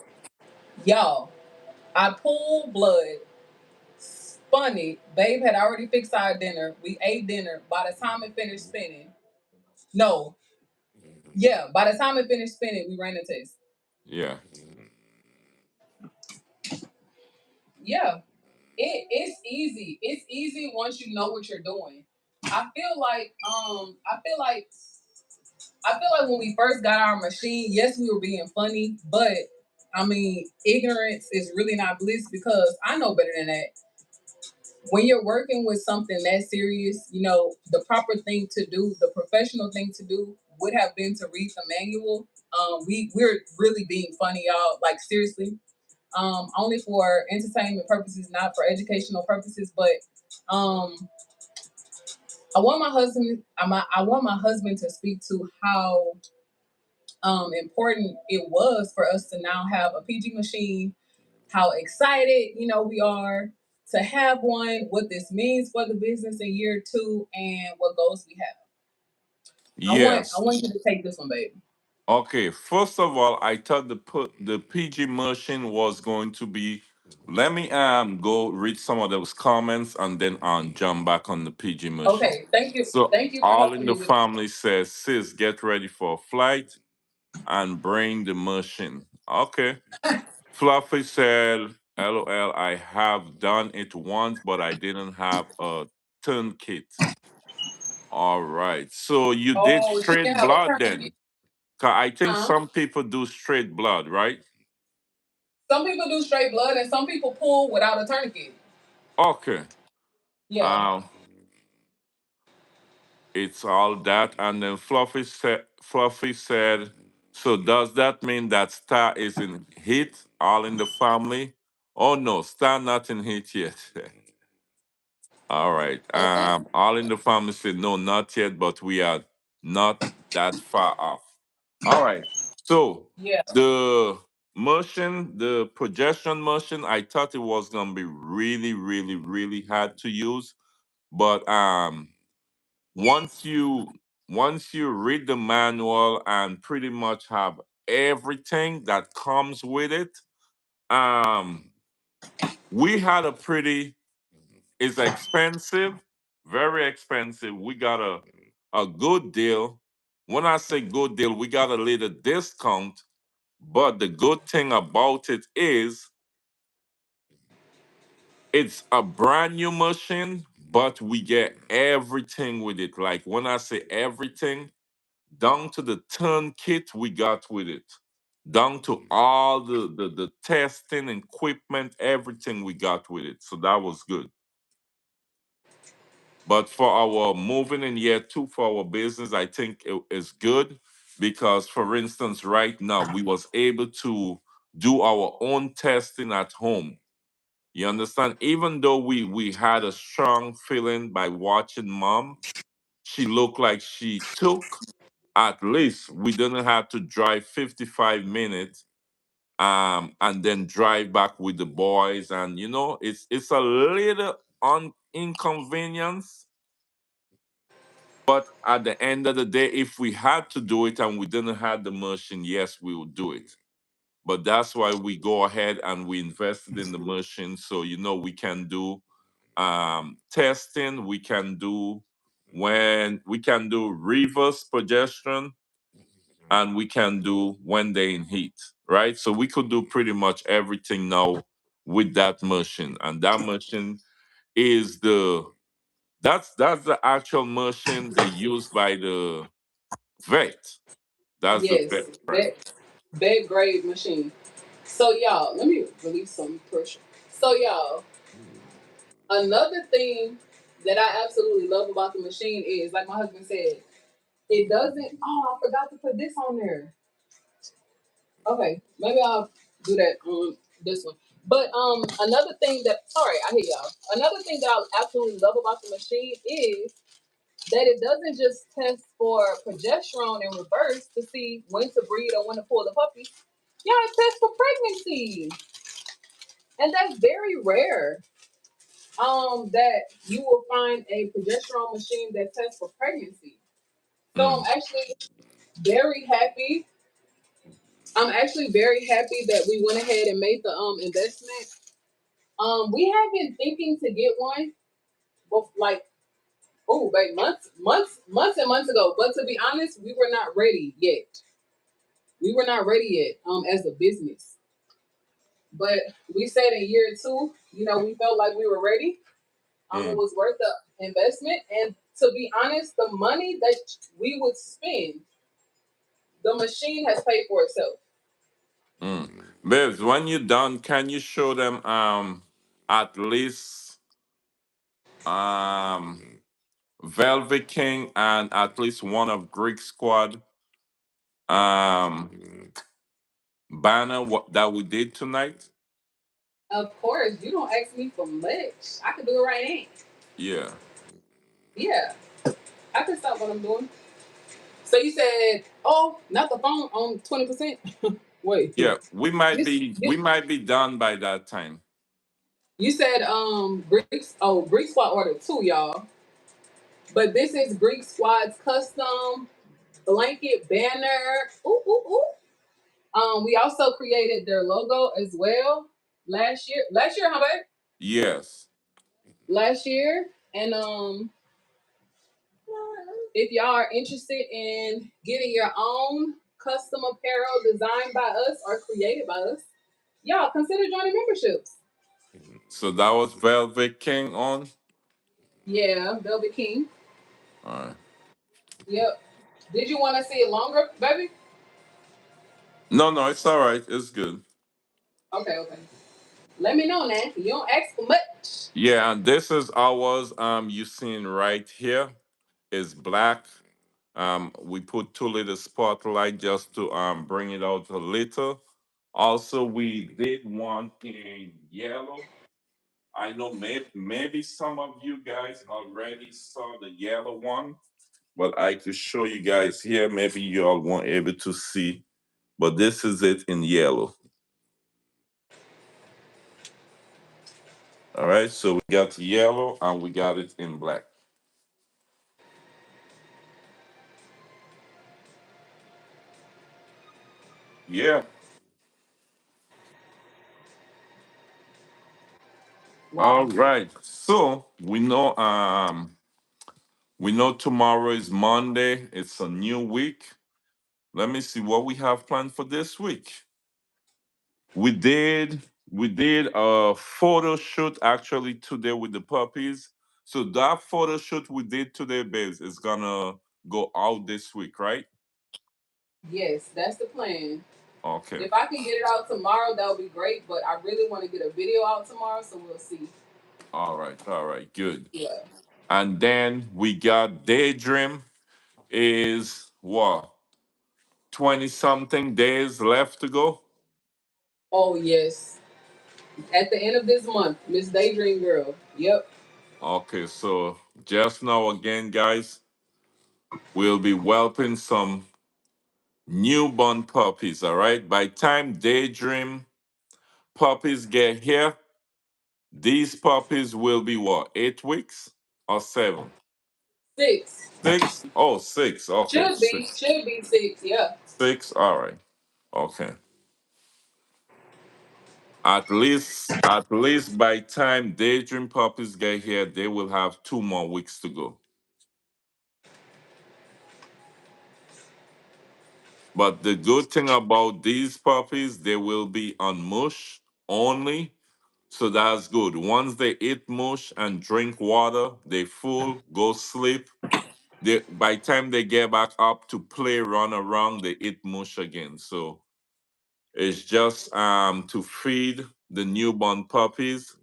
y'all, I pulled blood, spun it. Babe had already fixed our dinner. We ate dinner. By the time it finished spinning, no, yeah, by the time it finished spinning, we ran the test. Yeah. Yeah, it's easy. It's easy once you know what you're doing. I feel like when we first got our machine, yes, we were being funny, but I mean, ignorance is really not bliss because I know better than that. When you're working with something that serious, the proper thing to do, the professional thing to do would have been to read the manual. We're really being funny, y'all. Like seriously, only for entertainment purposes, not for educational purposes. But um, I want my husband to speak to how important it was for us to now have a PG machine, how excited, we are to have one, what this means for the business in year two, and what goals we have. I Yes. want you to take this one, baby. Okay, first of all, I thought the PG machine was going to be. Let me go read some of those comments and then jump back on the PG machine. Okay, thank you. So Thank you for all in helping the me with that. family says, sis, get ready for a flight and bring the machine. Okay. Fluffy said, LOL, I have done it once, but I didn't have a tourniquet. All right. So you did Oh, she straight didn't have a blood tourniquet. then? 'Cause I think Huh? some people do straight blood, right? Some people do straight blood, and some people pull without a tourniquet. Okay. Yeah. Um, it's all that. And then Fluffy said, so does that mean that Star is in heat, all in the family? Oh no, Star not in heat yet. All right. All in the family said no, not yet, but we are not that far off. All right. So Yeah. the motion, the projection motion, I thought it was gonna be really, really, really hard to use. But once you once you read the manual and pretty much have everything that comes with it, um, we had a pretty it's expensive, very expensive. We got a good deal. When I say good deal, we got a little discount. But the good thing about it is it's a brand new machine, but we get everything with it. Like when I say everything, down to the turn kit we got with it. Down to all the testing equipment, everything we got with it. So that was good. But for our moving in year two for our business, I think it is good because, for instance, right now we was able to do our own testing at home. You understand? Even though we had a strong feeling by watching mom, she looked like she took at least we didn't have to drive 55 minutes and then drive back with the boys and it's a little inconvenience. But at the end of the day, if we had to do it and we didn't have the machine, yes, we would do it. But that's why we go ahead and we invested in the machine. So we can do testing, we can do reverse progesterone, and we can do when they in heat, right? So we could do pretty much everything now with that machine. And that machine is that's the actual machine they use by the vet. That's the vet, Yes. right? Bed grade machine. So y'all, let me release some pressure. So y'all, another thing that I absolutely love about the machine is, like my husband said, it doesn't. Oh, I forgot to put this on there. Okay, maybe I'll do that on this one. But another thing that sorry, I hear y'all. Another thing that I absolutely love about the machine is that it doesn't just test for progesterone in reverse to see when to breed or when to pull the puppy. Yeah, it tests for pregnancy, and that's very rare. That you will find a progesterone machine that tests for pregnancy. So Mm, very happy. I'm actually very happy that we went ahead and made the investment. We have been thinking to get one, but like, oh, like months and months ago. But to be honest, we were not ready yet. We were not ready yet. As a business, but we said in year two, we felt like we were ready. It mm, was worth the investment, and to be honest, the money that we would spend, the machine has paid for itself. mm. Babes, when you're done, can you show them at least um Velvet King and at least one of Greek Squad um banner that we did tonight? Of course, you don't ask me for much. I can do it right now. Yeah. Yeah, I can stop what I'm doing. So you said, oh, not the phone on 20%. Wait, Yeah. We might this, be this we might be done by that time. you said Greeks. Oh, Greek Squad ordered two, y'all. But this is Greek Squad's custom blanket banner. Ooh, ooh, ooh. We also created their logo as well last year. Last year, how about Yes. last year? And if y'all are interested in getting your own custom apparel designed by us or created by us, y'all consider joining memberships. So that was Velvet King on. Yeah, Velvet King. All right. Yep. Did you want to see it longer, baby? No, no, it's all right. It's good. Okay, okay. Let me know now. You don't ask for much. Yeah, and this is ours. You seen right here is black. We put two little spotlight just to bring it out a little. Also, we did one in yellow. I know maybe some of you guys already saw the yellow one, but I could show you guys here. Maybe you all weren't able to see, but this is it in yellow. All right, so we got yellow and we got it in black. Yeah. All Wow. right. So we know tomorrow is Monday. It's a new week. Let me see what we have planned for this week. We did a photo shoot actually today with the puppies. So that photo shoot we did today, babes, is gonna go out this week, right? Yes, that's the plan. Okay. If I can get it out tomorrow, that would be great. But I really want to get a video out tomorrow, so we'll see. All right, all right, good. Yeah. And then we got Daydream is what? 20 something days left to go. Oh yes. At the end of this month, Miss Daydream Girl. Yep. Okay, so just now again, guys, we'll be whelping some newborn puppies, all right? By time Daydream puppies get here, these puppies will be what, 8 weeks or 7? 6. 6? Oh, 6. Okay, Should be. 6. Should be 6. Yeah. 6, all right. Okay. At least by time Daydream puppies get here, they will have 2 more weeks to go. But the good thing about these puppies, they will be on mush only. So that's good. Once they eat mush and drink water, they full, go sleep. By the time they get back up to play, run around, they eat mush again. So it's just to feed the newborn puppies.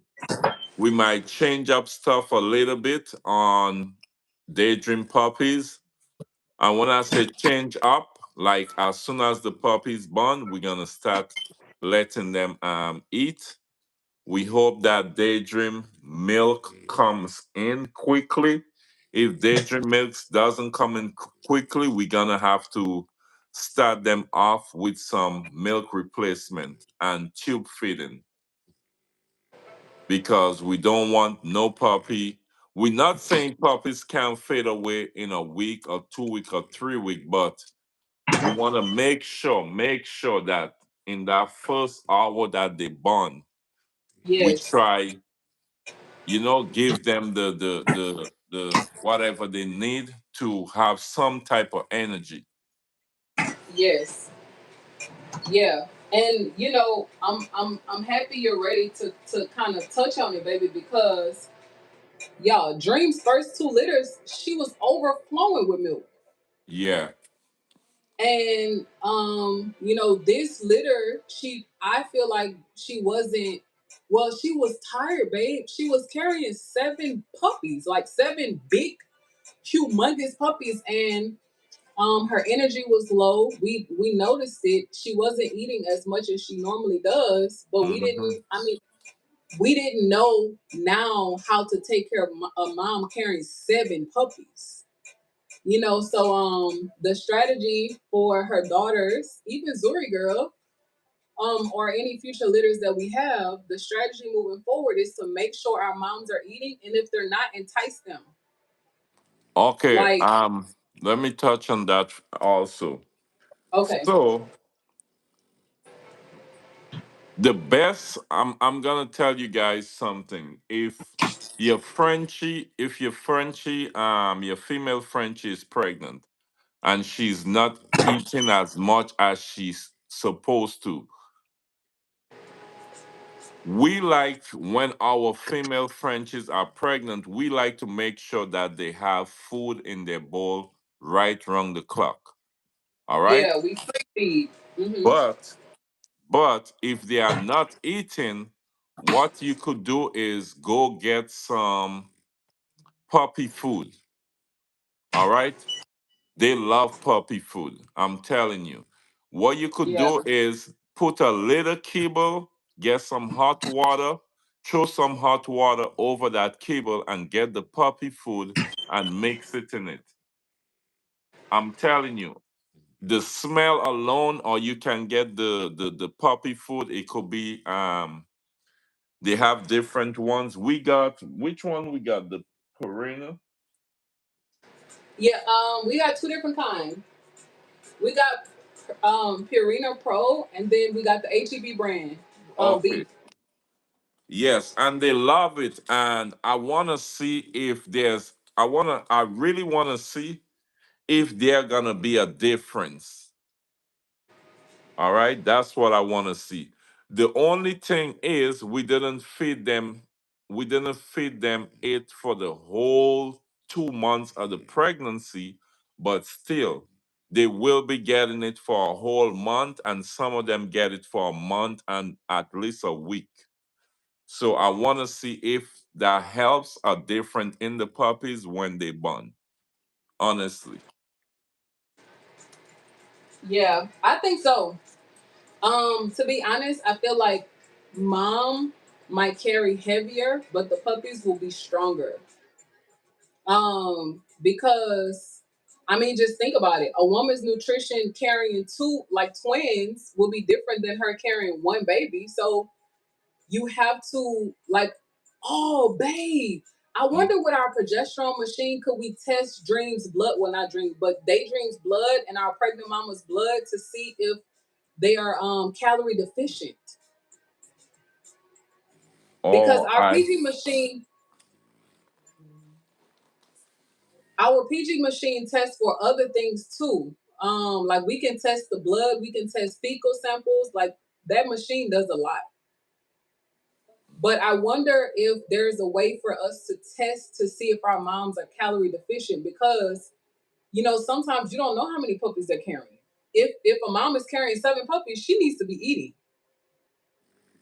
We might change up stuff a little bit on daydream puppies. And when I say change up, like as soon as the puppy's born, we're gonna start letting them eat. We hope that daydream milk comes in quickly. If daydream milk doesn't come in quickly, we're gonna have to start them off with some milk replacement and tube feeding because we don't want no puppy. We're not saying puppies can fade away in a week or 2 week or 3 week, but we want to make sure that in that first hour that they born, we Yes. try, give them the whatever they need to have some type of energy. Yes. Yeah. And I'm happy you're ready to kind of touch on it, baby, because y'all, Dream's first two litters, she was overflowing with milk. Yeah. And this litter, I feel like she wasn't, well, she was tired, babe. She was carrying 7 puppies, like 7 big, humongous puppies, and her energy was low. We noticed it. She wasn't eating as much as she normally does, but we Hmm. didn't. I mean, we didn't know now how to take care of a mom carrying 7 puppies. So the strategy for her daughters, even Zuri girl, or any future litters that we have, the strategy moving forward is to make sure our moms are eating, and if they're not, entice them. Okay, Like, let me touch on that also. okay, So the best, I'm gonna tell you guys something. If your female Frenchie is pregnant and she's not eating as much as she's supposed to, we like when our female Frenchies are pregnant, we like to make sure that they have food in their bowl right around the clock. All right. yeah, we pre-feed. But if they are not eating, what you could do is go get some puppy food. All right? They love puppy food. I'm telling you. What you could Yeah, do is put a little kibble, get some hot water, throw some hot water over that kibble and get the puppy food and mix it in it. I'm telling you, the smell alone, or you can get the puppy food. It could be they have different ones. We got which one we got? The Purina. yeah. We got 2 different kinds. We got Purina Pro, and then we got the HEB brand Okay. beef. Yes, and they love it. And I wanna see if there's I really wanna see if there gonna be a difference. All right, that's what I want to see. The only thing is we didn't feed them it for the whole 2 months of the pregnancy, but still, they will be getting it for a whole month, and some of them get it for a month and at least a week. So I want to see if that helps are different in the puppies when they born. Honestly. Yeah, I think so. To be honest, I feel like mom might carry heavier, but the puppies will be stronger. Because I mean, just think about it. A woman's nutrition carrying two, like twins, will be different than her carrying one baby. So you have to like, oh, babe. I Mm. wonder with our progesterone machine, could we test Dream's blood? Well, not Dream, but Daydream's blood and our pregnant mama's blood to see if they are calorie deficient. Because Oh, I our PG machine tests for other things too. Like we can test the blood, we can test fecal samples. Like that machine does a lot. But I wonder if there's a way for us to test to see if our moms are calorie deficient because sometimes you don't know how many puppies they're carrying. If a mom is carrying 7 puppies, she needs to be eating.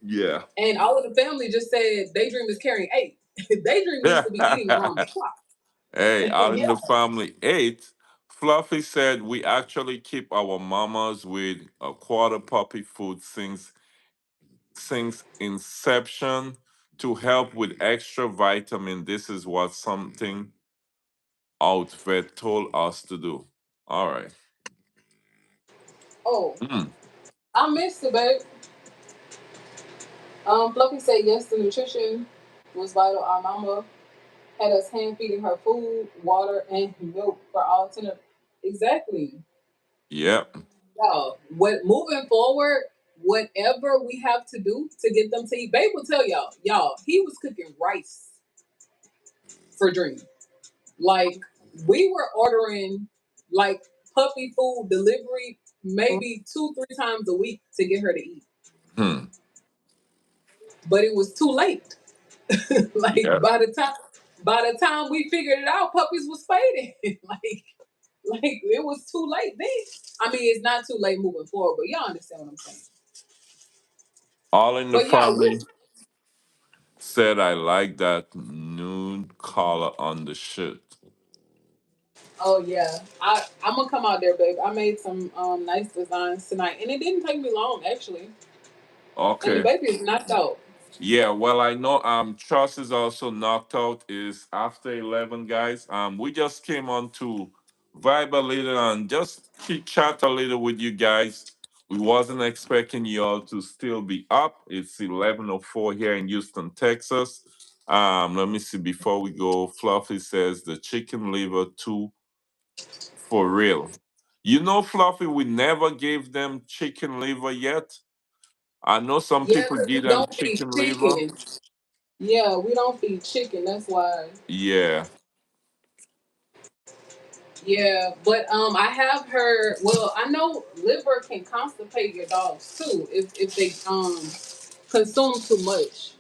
yeah. And all of the family just said Daydream is carrying 8. Daydream needs to be eating around the clock. Hey, out in Yeah. the family eight, Fluffy said we actually keep our mamas with a quarter puppy food since inception to help with extra vitamin. This is what something outvet told us to do. All right. Oh, Mm. I missed it, babe. Fluffy said yes, the nutrition was vital. Our mama had us hand feeding her food, water, and milk for all 10 of exactly. Yep. Y'all, what moving forward, whatever we have to do to get them to eat, Babe will tell y'all, he was cooking rice for Dream. Like we were ordering like puppy food delivery maybe 2, 3 times a week to get her to eat. Hmm. But it was too late. Like Yeah. by the time we figured it out, puppies was fading. like it was too late then. I mean, it's not too late moving forward, but y'all understand what I'm saying. All in the But yeah, family said I like that nude collar on the shirt. oh yeah, I'm gonna come out there, babe. I made some nice designs tonight, and it didn't take me long actually. And the Okay. baby is knocked out. Yeah, well, I know Trust is also knocked out. Is after 11, guys. We just came on to vibe a little and just chit chat a little with you guys. We wasn't expecting you all to still be up. It's 11:04 here in Houston, Texas. Let me see before we go. Fluffy says the chicken liver too for real. You know, Fluffy, we never gave them chicken liver yet. I know some Yeah, people 'cause give we them don't feed chicken liver. chicken. Yeah, we don't feed chicken. That's why. Yeah. Yeah, but I have heard. Well, I know liver can constipate your dogs too if they consume too much,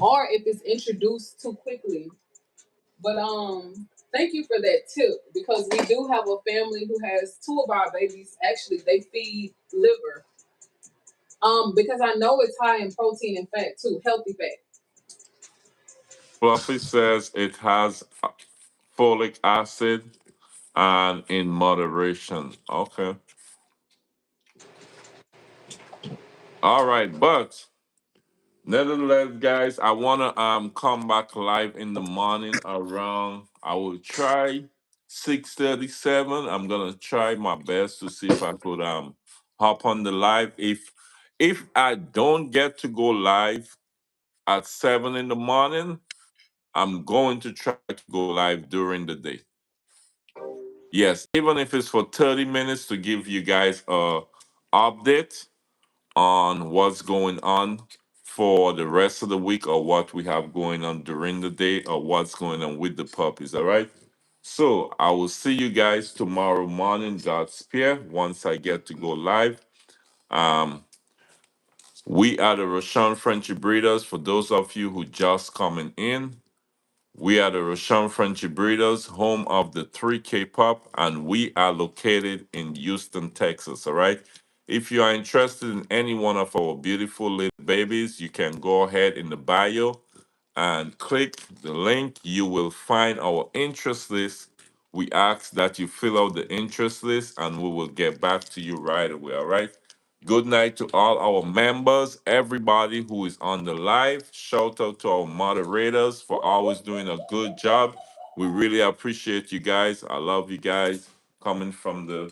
or if it's introduced too quickly. But thank you for that tip because we do have a family who has two of our babies. Actually, they feed liver. Because I know it's high in protein and fat too, healthy fat. Fluffy says it has folic acid and in moderation. Okay. All right, but nevertheless, guys, I wanna come back live in the morning around. I will try 6:37. I'm gonna try my best to see if I could hop on the live. If I don't get to go live at 7 in the morning, I'm going to try to go live during the day. Yes, even if it's for 30 minutes to give you guys a update on what's going on for the rest of the week or what we have going on during the day or what's going on with the puppies, all right? So I will see you guys tomorrow morning, God's spare, once I get to go live. Um, we are the Rosharon Frenchie Breeders. For those of you who just coming in, we are the Rosharon Frenchie Breeders, home of the 3K Pup, and we are located in Houston, Texas. All right. If you are interested in any one of our beautiful little babies, you can go ahead in the bio and click the link. You will find our interest list. We ask that you fill out the interest list and we will get back to you right away. All right. Good night to all our members, everybody who is on the live. Shout out to our moderators for always doing a good job. We really appreciate you guys. I love you guys coming from the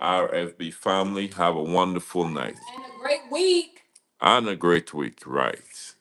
RFB family. Have a wonderful night And a great week. and a great week, right?